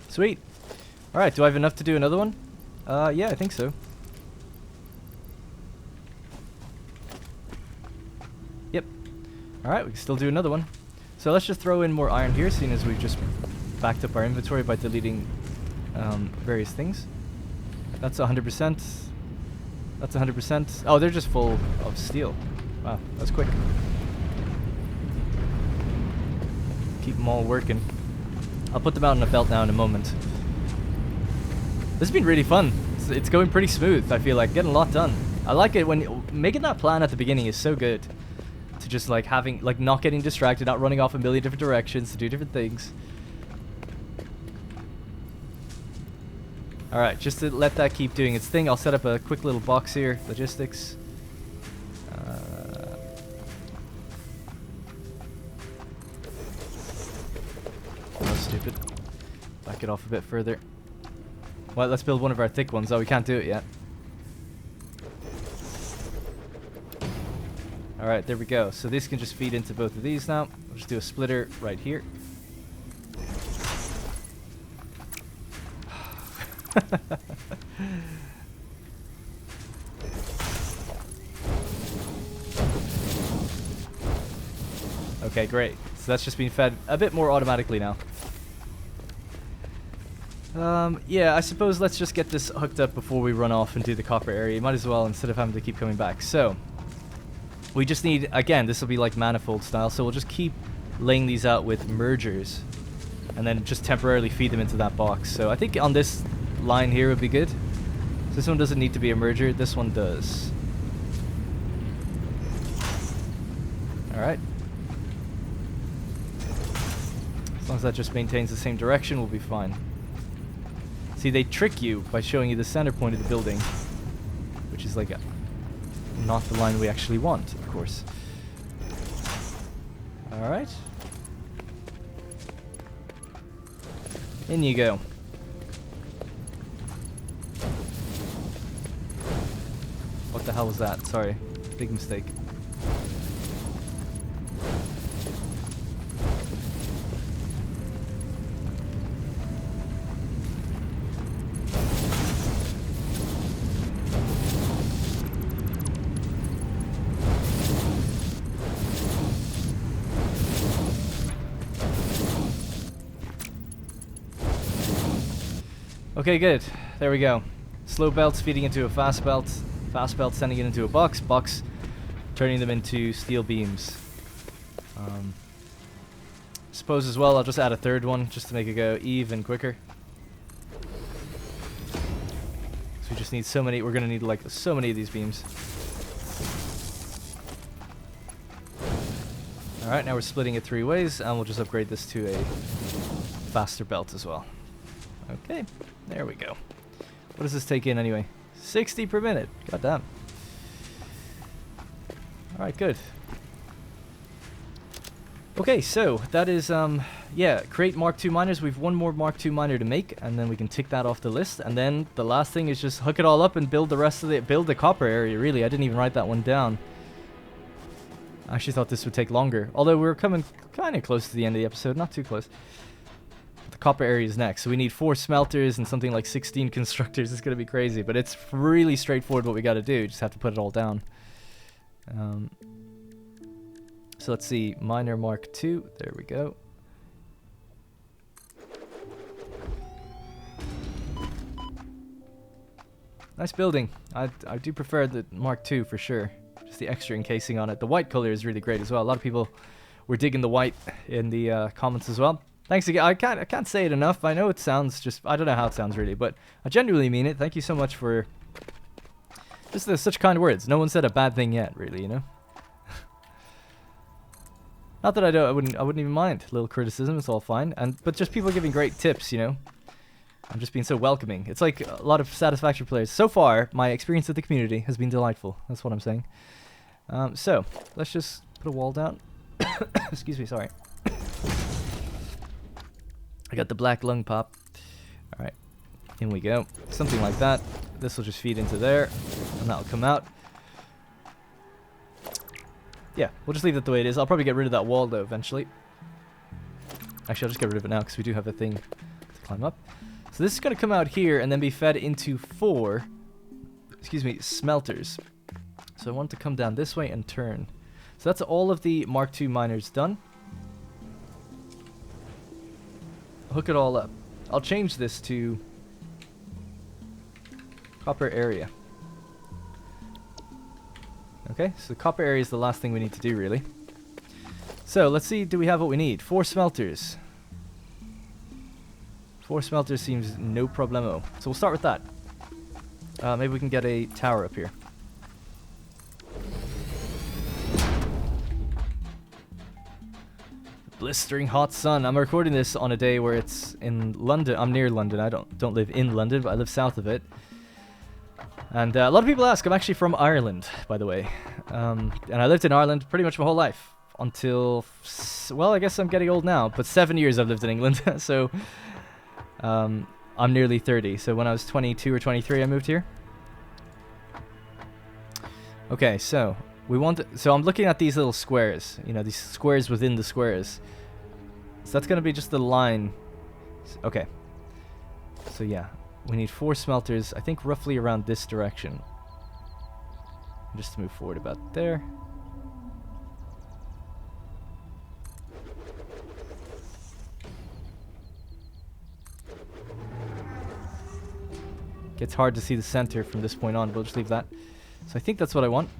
Sweet. Alright, do I have enough to do another one? Yeah, I think so. Yep. Alright, we can still do another one. So let's just throw in more iron here, seeing as we've just backed up our inventory by deleting various things. That's 100%. That's 100%. Oh, they're just full of steel. Wow, that's quick. Keep them all working. I'll put them out in a belt now in a moment. This has been really fun. It's going pretty smooth, I feel like. Getting a lot done. I like it when... Making that plan at the beginning is so good. To just like having... Like not getting distracted, not running off a million different directions to do different things. Alright, just to let that keep doing its thing, I'll set up a quick little box here. Logistics. Stupid. Back it off a bit further. Well, let's build one of our thick ones. Oh, we can't do it yet. Alright, there we go. So this can just feed into both of these now. We'll just do a splitter right here. Okay, great. So that's just being fed a bit more automatically now. Yeah, I suppose let's just get this hooked up before we run off and do the copper area. Might as well, instead of having to keep coming back. So, we just need, again, this will be like manifold style, so we'll just keep laying these out with mergers. And then just temporarily feed them into that box. So I think on this line here would be good. So this one doesn't need to be a merger, this one does. Alright. As long as that just maintains the same direction, we'll be fine. See, they trick you by showing you the center point of the building, which is like not the line we actually want, of course. Alright. In you go. What the hell was that? Sorry. Big mistake. Okay, good. There we go. Slow belts feeding into a fast belt sending it into a box, turning them into steel beams. Suppose as well I'll just add a third one just to make it go even quicker. So we just need so many, we're gonna need like so many of these beams. Alright, now we're splitting it 3 ways, and we'll just upgrade this to a faster belt as well. Okay, there we go. What does this take in anyway? 60 per minute. God damn. Alright, good. Okay, so that is, yeah, create Mark II miners. We've one more Mark II miner to make, and then we can tick that off the list. And then the last thing is just hook it all up and build the rest of the, build the copper area, really. I didn't even write that one down. I actually thought this would take longer. Although we're coming kind of close to the end of the episode, not too close. The copper area is next. So we need 4 smelters and something like 16 constructors. It's going to be crazy, but it's really straightforward what we got to do. Just have to put it all down. So let's see, miner Mark II. There we go. Nice building. I do prefer the Mark II for sure. Just the extra encasing on it. The white color is really great as well. A lot of people were digging the white in the comments as well. Thanks again. I can't say it enough. I know it sounds just, I don't know how it sounds really, but I genuinely mean it. Thank you so much for just such kind words. No one said a bad thing yet, really, you know. Not that I wouldn't even mind a little criticism. It's all fine. But just people giving great tips, you know. I'm just being so welcoming. It's like a lot of Satisfactory players. So far, my experience with the community has been delightful. That's what I'm saying. So let's just put a wall down. Excuse me, sorry. I got the black lung pop. All right, in we go. Something like that. This will just feed into there, and that'll come out. Yeah, we'll just leave it the way it is. I'll probably get rid of that wall though eventually. Actually, I'll just get rid of it now because we do have a thing to climb up. So this is going to come out here and then be fed into 4, excuse me, smelters. So I want it to come down this way and turn. So that's all of the Mark II miners done. Hook it all up. I'll change this to copper area. Okay, so the copper area is the last thing we need to do, really. So let's see, do we have what we need? 4 smelters. 4 smelters seems no problemo. So we'll start with that. Maybe we can get a tower up here. Blistering hot sun. I'm recording this on a day where it's in London. I'm near London. I don't live in London, but I live south of it. And a lot of people ask, I'm actually from Ireland, by the way. And I lived in Ireland pretty much my whole life. Until, well, I guess I'm getting old now. But 7 years I've lived in England. So I'm nearly 30. So when I was 22 or 23, I moved here. Okay, so so I'm looking at these little squares. You know, these squares within the squares. So that's going to be just the line. Okay. So yeah. We need 4 smelters, I think roughly around this direction. Just to move forward about there. Gets hard to see the center from this point on, but we'll just leave that. So I think that's what I want.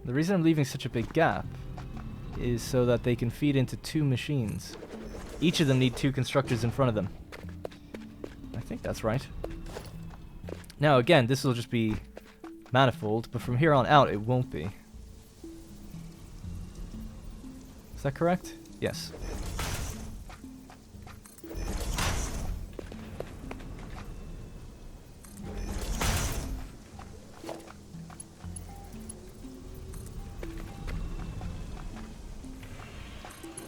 The reason I'm leaving such a big gap is so that they can feed into 2 machines. Each of them need 2 constructors in front of them. I think that's right. Now again, this will just be manifold, but from here on out it won't be. Is that correct? Yes.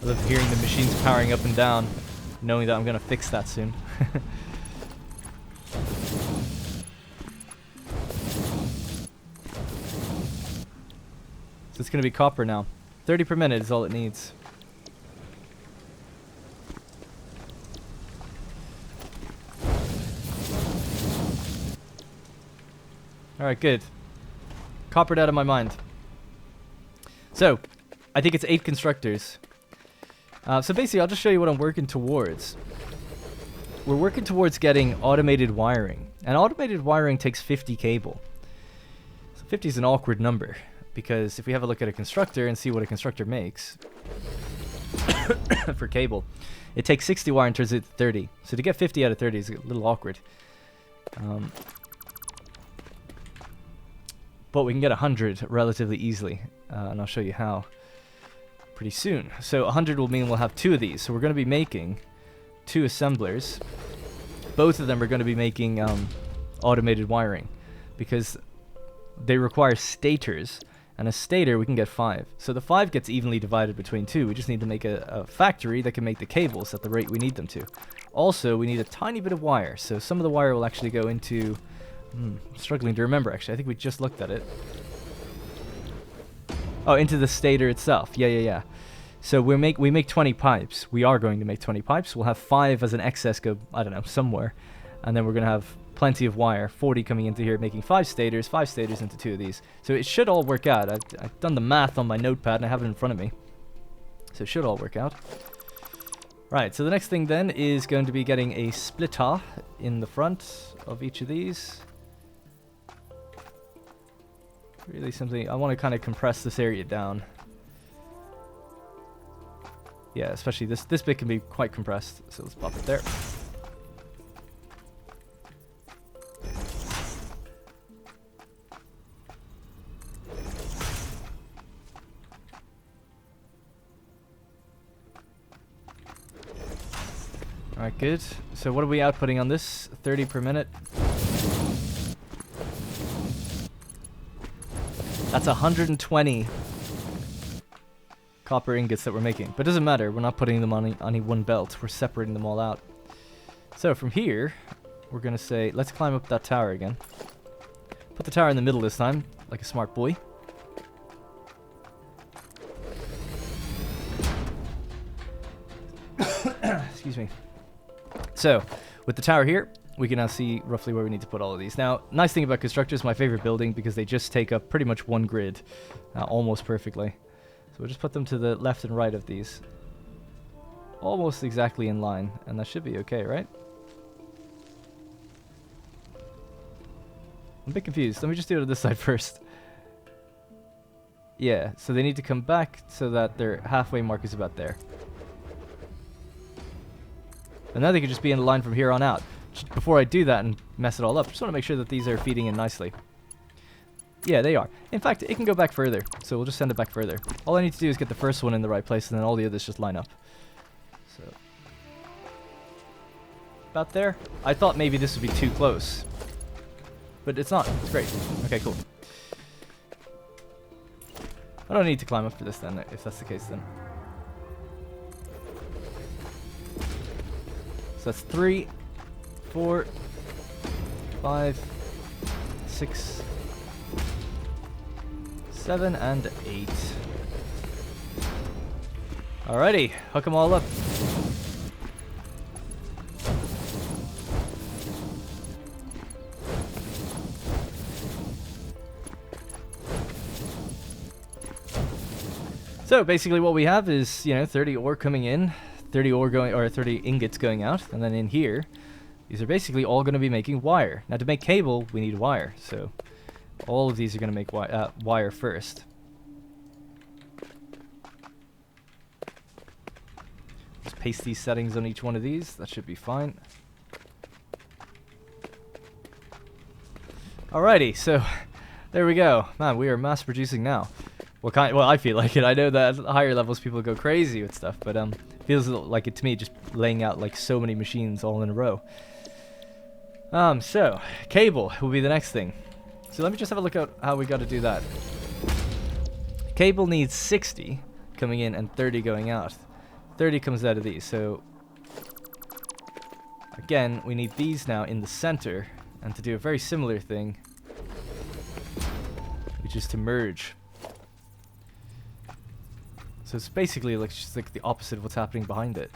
I love hearing the machines powering up and down, knowing that I'm going to fix that soon. So it's going to be copper now. 30 per minute is all it needs. Alright, good. Coppered out of my mind. So, I think it's 8 constructors. So basically, I'll just show you what I'm working towards. We're working towards getting automated wiring. And automated wiring takes 50 cable. So 50 is an awkward number, because if we have a look at a constructor and see what a constructor makes for cable, it takes 60 wire and turns it to 30. So to get 50 out of 30 is a little awkward. But we can get 100 relatively easily, and I'll show you how pretty soon. So 100 will mean we'll have 2 of these. So we're going to be making 2 assemblers. Both of them are going to be making automated wiring, because they require stators, and a stator we can get 5. So the 5 gets evenly divided between 2. We just need to make a factory that can make the cables at the rate we need them to. Also, we need a tiny bit of wire. So some of the wire will actually go into... I'm struggling to remember, actually. I think we just looked at it. Oh, into the stator itself. Yeah. So we make 20 pipes. We are going to make 20 pipes. We'll have 5 as an excess go, I don't know, somewhere. And then we're going to have plenty of wire. 40 coming into here, making 5 stators into 2 of these. So it should all work out. I've done the math on my notepad and I have it in front of me. So it should all work out. Right, so the next thing then is going to be getting a splitter in the front of each of these. Really simply, I want to kind of compress this area down. Yeah, especially this bit can be quite compressed, so let's pop it there. Alright, good. So what are we outputting on this? 30 per minute. That's 120 copper ingots that we're making. But it doesn't matter, we're not putting them on any one belt. We're separating them all out. So from here, we're going to say, let's climb up that tower again. Put the tower in the middle this time, like a smart boy. Excuse me. So, with the tower here, we can now see roughly where we need to put all of these. Now, nice thing about constructors, my favorite building, because they just take up pretty much one grid, almost perfectly. So we'll just put them to the left and right of these. Almost exactly in line, and that should be okay, right? I'm a bit confused. Let me just do it on this side first. Yeah, so they need to come back so that their halfway mark is about there. And now they could just be in a line from here on out. Just before I do that and mess it all up, just want to make sure that these are feeding in nicely. Yeah, they are. In fact, it can go back further, so we'll just send it back further. All I need to do is get the first one in the right place, and then all the others just line up. So, about there. I thought maybe this would be too close, but it's not. It's great. Okay, cool. I don't need to climb up for this then, if that's the case then. So that's 3, 4, 5, 6, 7, and 8. Alrighty, hook them all up. So basically what we have is, 30 ore coming in, 30 ore going, or 30 ingots going out, and then in here, these are basically all going to be making wire. Now to make cable, we need wire, so all of these are going to make wire first. Just paste these settings on each one of these, that should be fine. Alrighty, so there we go. Man, we are mass producing now. Well, I feel like it. I know that at higher levels people go crazy with stuff, but feels like it to me, just laying out like so many machines all in a row. So cable will be the next thing. So let me just have a look at how we got to do that. Cable needs 60 coming in and 30 going out. 30 comes out of these. So again, we need these now in the center, and to do a very similar thing, which is to merge. So it's basically like just like the opposite of what's happening behind it.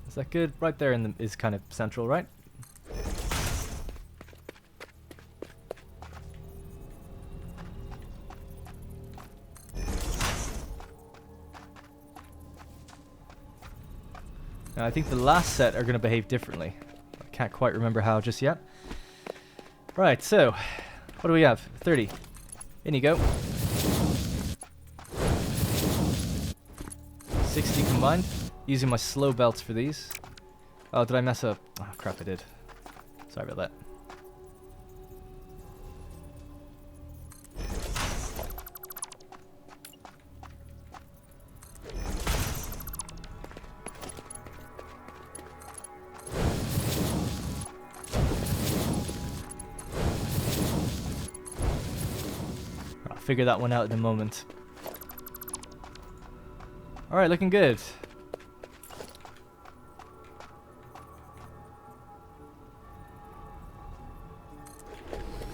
Is that good? Right there is kind of central, right? Now, I think the last set are going to behave differently. I can't quite remember how just yet. Right, so, what do we have? 30. In you go. 60 combined. Using my slow belts for these. Oh, did I mess up? Oh, crap, I did. Sorry about that. I'll figure that one out in a moment. Alright, looking good.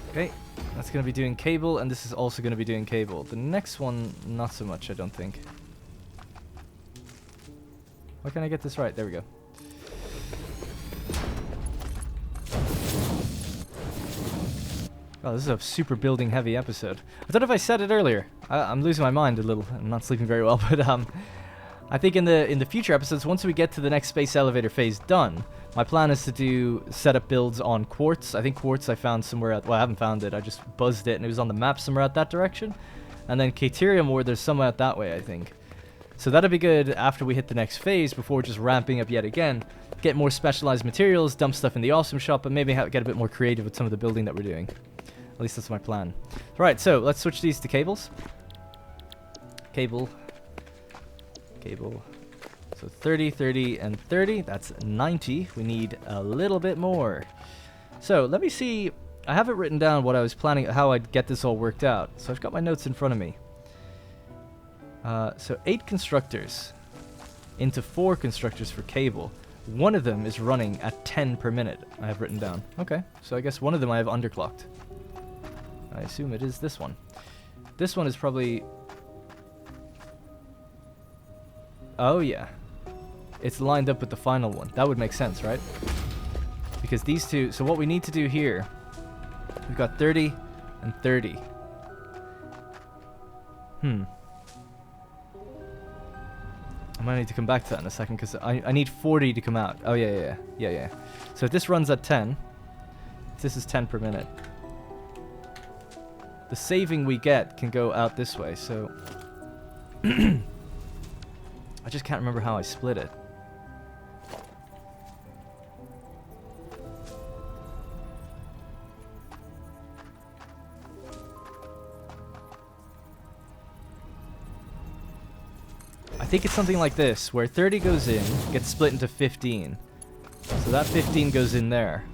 Okay, that's going to be doing cable, and this is also going to be doing cable. The next one, not so much, I don't think. Why can't I get this right? There we go. Oh, this is a super building heavy episode. I don't know if I said it earlier. I'm losing my mind a little. I'm not sleeping very well, but I think in the future episodes, once we get to the next space elevator phase done, my plan is to do setup builds on quartz. I think quartz I found somewhere at, well, I haven't found it. I just buzzed it and it was on the map somewhere out that direction. And then Caterium ore, there's somewhere out that way, I think. So that'll be good after we hit the next phase before just ramping up yet again. Get more specialized materials, dump stuff in the awesome shop, but maybe get a bit more creative with some of the building that we're doing. At least that's my plan. Right, so let's switch these to cables. Cable. Cable. So 30, 30, and 30. That's 90. We need a little bit more. So let me see. I have it written down what I was planning, how I'd get this all worked out. So I've got my notes in front of me. So 8 constructors into 4 constructors for cable. One of them is running at 10 per minute, I have written down. Okay, so I guess one of them I have underclocked. I assume it is this one. This one is probably... Oh, yeah. It's lined up with the final one. That would make sense, right? Because these two... So what we need to do here... We've got 30 and 30. I might need to come back to that in a second, because I need 40 to come out. Oh, yeah. So if this runs at 10... This is 10 per minute. The saving we get can go out this way, so... I just can't remember how I split it. I think it's something like this, where 30 goes in, gets split into 15. So that 15 goes in there.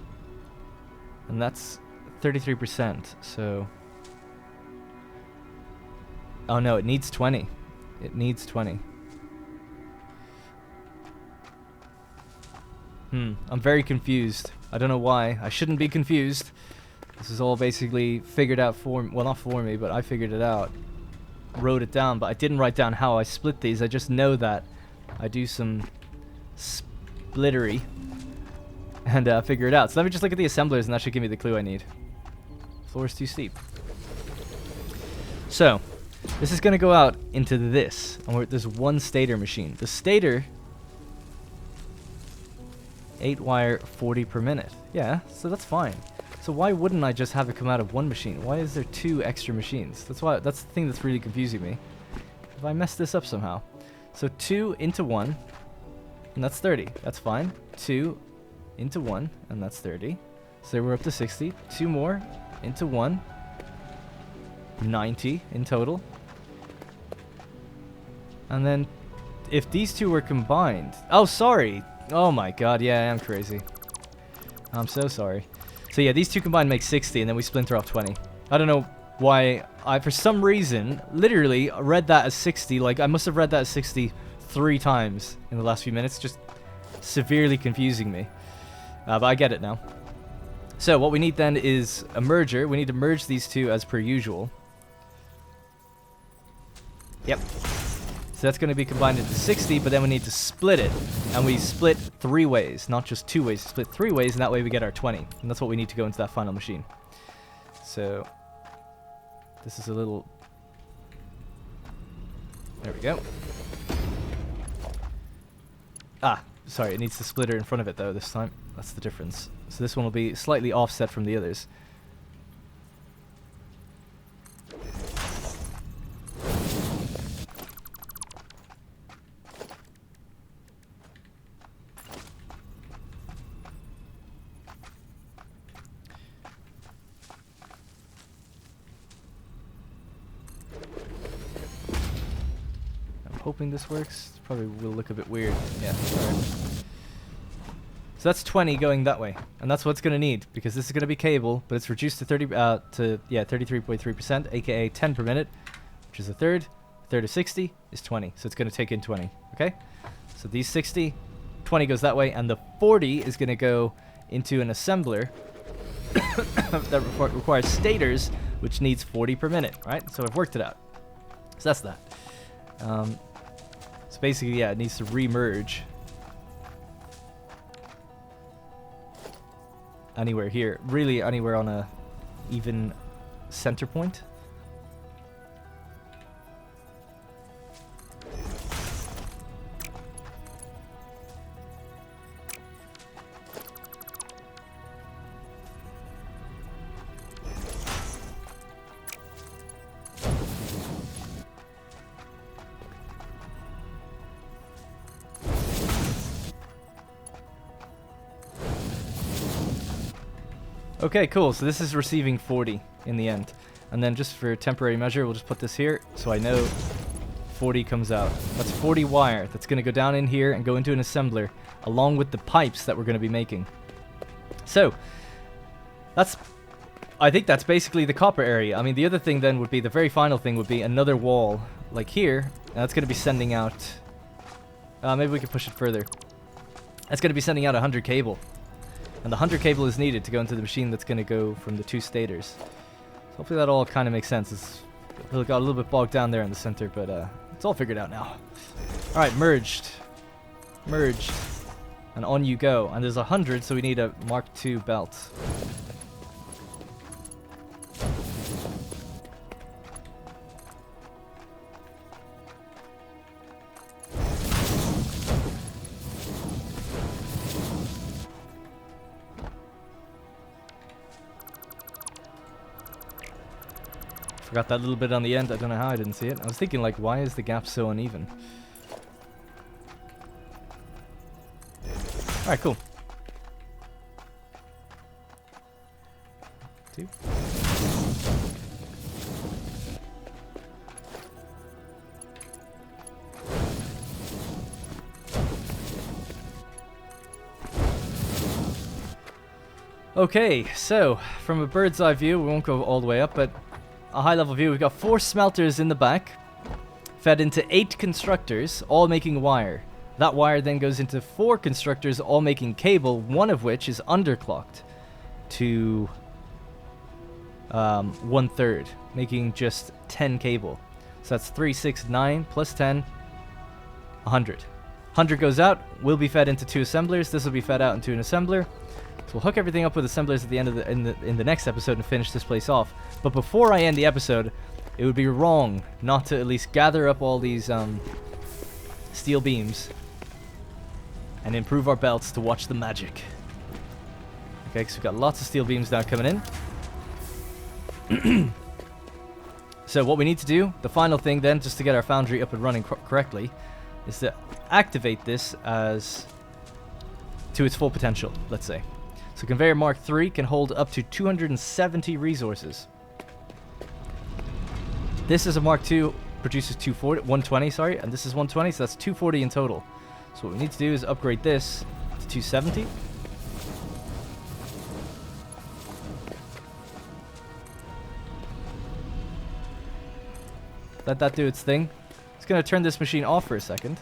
And that's 33%, so... Oh no, it needs 20. It needs 20. I'm very confused. I don't know why. I shouldn't be confused. This is all basically figured out for me. Well, not for me, but I figured it out. Wrote it down, but I didn't write down how I split these. I just know that I do some splittery and figure it out. So let me just look at the assemblers and that should give me the clue I need. Floor is too steep. So, this is going to go out into this. And there's one stator machine. The stator... 8 wire, 40 per minute. Yeah, so that's fine. So why wouldn't I just have it come out of one machine? Why is there 2 extra machines? That's the thing that's really confusing me. Have I messed this up somehow? So 2 into 1, and that's 30. That's fine. 2 into 1, and that's 30. So we're up to 60. 2 more into 1. 90 in total. And then if these 2 were combined... Oh, sorry! Oh my god, yeah, I am crazy. I'm so sorry. So yeah, these 2 combined make 60, and then we splinter off 20. I don't know why I, for some reason, literally read that as 60. Like, I must have read that as 60 3 times in the last few minutes. Just severely confusing me. But I get it now. So what we need then is a merger. We need to merge these 2 as per usual. Yep. So that's going to be combined into 60, but then we need to split it. And we split 3 ways, not just 2 ways. Split 3 ways, and that way we get our 20. And that's what we need to go into that final machine. So, this is a little... There we go. Ah, Sorry, it needs the splitter in front of it though this time. That's the difference. So this one will be slightly offset from the others. Hoping this works. Probably will look a bit weird. Yeah. Alright. So that's 20 going that way, and that's what it's gonna need because this is gonna be cable, but it's reduced to 33.3%, aka 10 per minute, which is a third. A third of 60 is 20, so it's gonna take in 20. Okay. So these 60, 20 goes that way, and the 40 is gonna go into an assembler that requires stators, which needs 40 per minute. Right. So I've worked it out. So that's that. So basically, yeah, it needs to re-merge anywhere here. Really anywhere on a even center point. Okay, cool. So this is receiving 40 in the end. And then just for temporary measure, we'll just put this here so I know 40 comes out. That's 40 wire that's going to go down in here and go into an assembler along with the pipes that we're going to be making. So I think that's basically the copper area. I mean, the other thing then would be, the very final thing would be another wall like here. And that's going to be sending out, maybe we can push it further. That's going to be sending out 100 cable. And the 100 cable is needed to go into the machine that's going to go from the two stators. So hopefully that all kind of makes sense. It got a little bit bogged down there in the center, but it's all figured out now. Alright, merged. Merged. And on you go. And there's 100, so we need a Mark II belt. Forgot that little bit on the end. I don't know how I didn't see it. I was thinking, like, why is the gap so uneven? Alright, cool. 2. Okay, so from a bird's eye view, we won't go all the way up, but a high level view, we've got 4 smelters in the back, fed into 8 constructors, all making wire. That wire then goes into 4 constructors, all making cable, one of which is underclocked to 1/3, making just 10 cable. So that's 3, 6, 9 plus 10, 100. 100 goes out, will be fed into 2 assemblers. This will be fed out into an assembler. So we'll hook everything up with assemblers at the end of in the next episode and finish this place off. But before I end the episode, it would be wrong not to at least gather up all these steel beams and improve our belts to watch the magic. Okay, so we've got lots of steel beams now coming in. So what we need to do, the final thing then, just to get our foundry up and running correctly, is to activate this as to its full potential, let's say. So Conveyor Mark 3 can hold up to 270 resources. This is a Mark 2, produces 120, sorry, and this is 120, so that's 240 in total. So what we need to do is upgrade this to 270. Let that do its thing. It's going to turn this machine off for a second.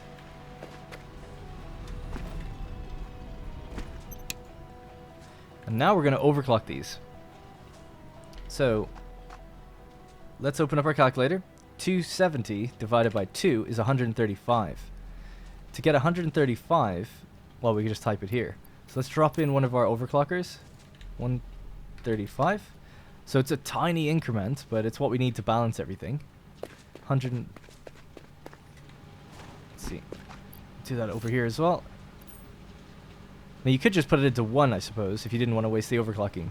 And now we're going to overclock these. So let's open up our calculator. 270 divided by 2 is 135. To get 135, well, we can just type it here. So let's drop in one of our overclockers. 135. So it's a tiny increment, but it's what we need to balance everything. 100. Let's see. Do that over here as well. I mean, you could just put it into 1, I suppose, if you didn't want to waste the overclocking.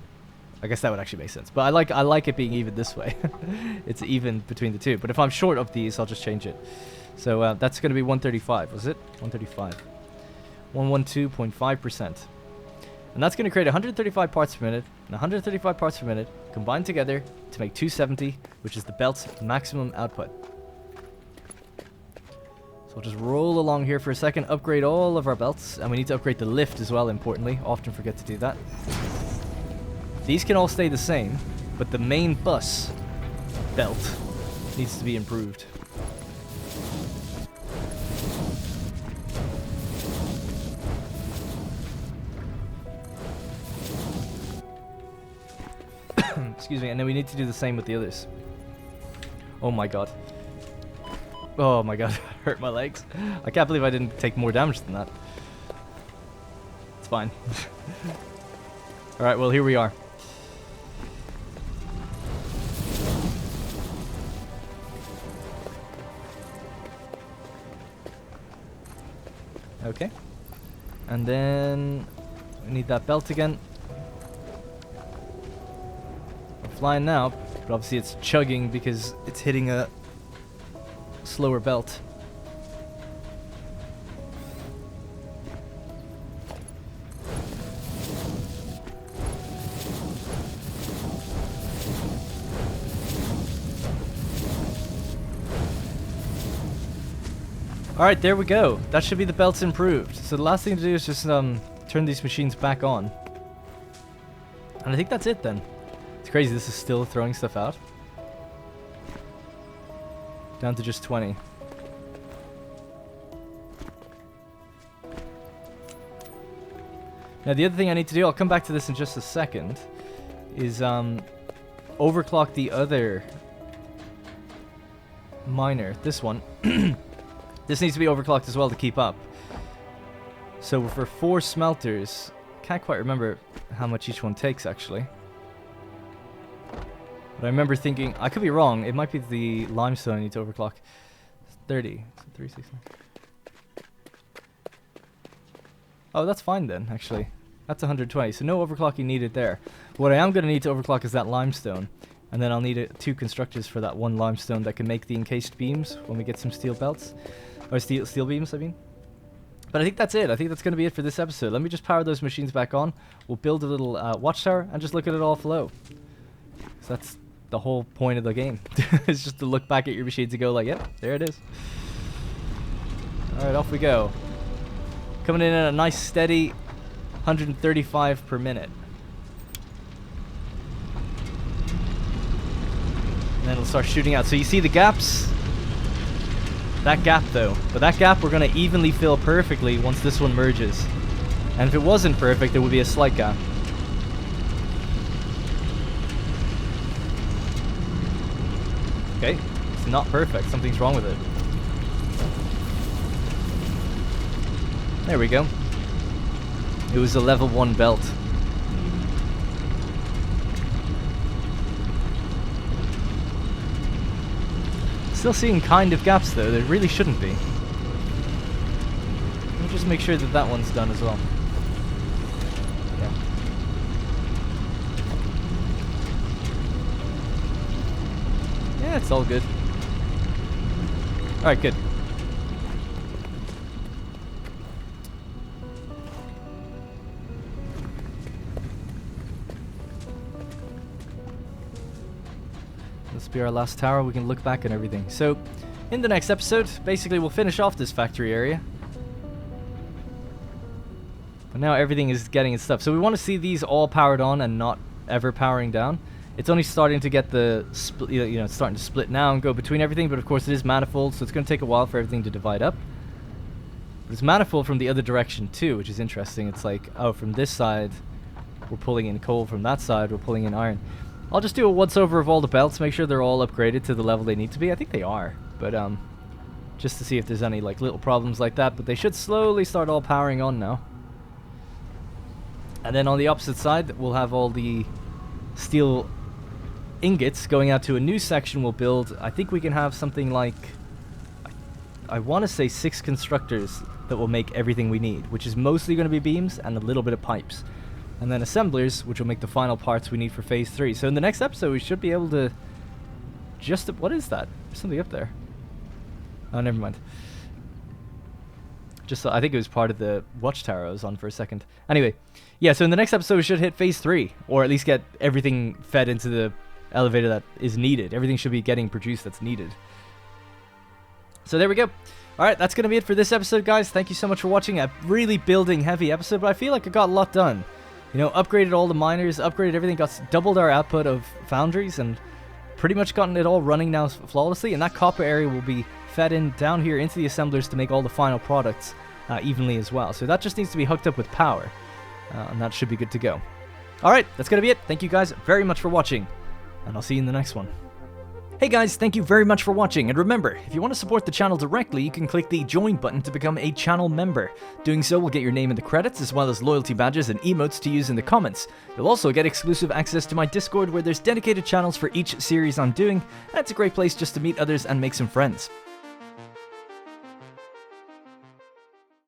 I guess that would actually make sense. But I like it being even this way. It's even between the two. But if I'm short of these, I'll just change it. So that's going to be 135, was it? 135. 112.5%. And that's going to create 135 parts per minute and 135 parts per minute combined together to make 270, which is the belt's maximum output. So we'll just roll along here for a second, upgrade all of our belts, and we need to upgrade the lift as well, importantly. Often forget to do that. These can all stay the same, but the main bus belt needs to be improved. Excuse me, and then we need to do the same with the others. Oh my god. Oh my god, hurt my legs. I can't believe I didn't take more damage than that. It's fine. Alright, well here we are. Okay. And then we need that belt again. We're flying now, but obviously it's chugging because it's hitting a slower belt. Alright, there we go. That should be the belts improved. So the last thing to do is just turn these machines back on. And I think that's it then. It's crazy, this is still throwing stuff out. Down to just 20. Now the other thing I need to do, I'll come back to this in just a second, is overclock the other miner. This one. This needs to be overclocked as well to keep up. So for 4 smelters, can't quite remember how much each one takes actually. But I remember thinking, I could be wrong, it might be the limestone I need to overclock. 30. So 360. Oh, that's fine then, actually. That's 120, so no overclocking needed there. What I am going to need to overclock is that limestone. And then I'll need 2 constructors for that 1 limestone that can make the encased beams when we get some steel belts. Or steel beams, I mean. But I think that's it. I think that's going to be it for this episode. Let me just power those machines back on. We'll build a little watchtower and just look at it all flow. So that's the whole point of the game. It's just to look back at your machines and go like, yep, there it is. Alright, off we go. Coming in at a nice steady 135 per minute. And then it'll start shooting out. So you see the gaps? That gap though. But that gap we're going to evenly fill perfectly once this one merges. And if it wasn't perfect, there would be a slight gap. Okay, it's not perfect. Something's wrong with it. There we go. It was a level 1 belt. Still seeing kind of gaps though, there really shouldn't be. Let me just make sure that that one's done as well. Yeah. Yeah, it's all good. Alright, good. This will be our last tower. We can look back on everything. So, in the next episode, basically we'll finish off this factory area. But now everything is getting its stuff. So we want to see these all powered on and not ever powering down. It's only starting to get the it's starting to split now and go between everything, but of course it is manifold, so it's going to take a while for everything to divide up. But it's manifold from the other direction too, which is interesting. It's like, oh, from this side we're pulling in coal, from that side we're pulling in iron. I'll just do a once over of all the belts, make sure they're all upgraded to the level they need to be. I think they are, but just to see if there's any like little problems like that, but they should slowly start all powering on now. And then on the opposite side, we'll have all the steel ingots going out to a new section we'll build. I think we can have something like, I want to say 6 constructors that will make everything we need, which is mostly going to be beams and a little bit of pipes. And then assemblers, which will make the final parts we need for Phase 3. So in the next episode, we should be able to just... What is that? There's something up there. Oh, never mind. Just I think it was part of the watchtower I was on for a second. Anyway, yeah, so in the next episode, we should hit Phase 3, or at least get everything fed into the elevator that is needed. Everything should be getting produced that's needed. So there we go. Alright, that's going to be it for this episode, guys. Thank you so much for watching. A really building heavy episode, but I feel like I got a lot done. You know, upgraded all the miners, upgraded everything, doubled our output of foundries, and pretty much gotten it all running now flawlessly. And that copper area will be fed in down here into the assemblers to make all the final products evenly as well. So that just needs to be hooked up with power, and that should be good to go. Alright, that's going to be it. Thank you guys very much for watching, and I'll see you in the next one. Hey guys, thank you very much for watching, and remember, if you want to support the channel directly, you can click the join button to become a channel member. Doing so will get your name in the credits, as well as loyalty badges and emotes to use in the comments. You'll also get exclusive access to my Discord, where there's dedicated channels for each series I'm doing, and it's a great place just to meet others and make some friends.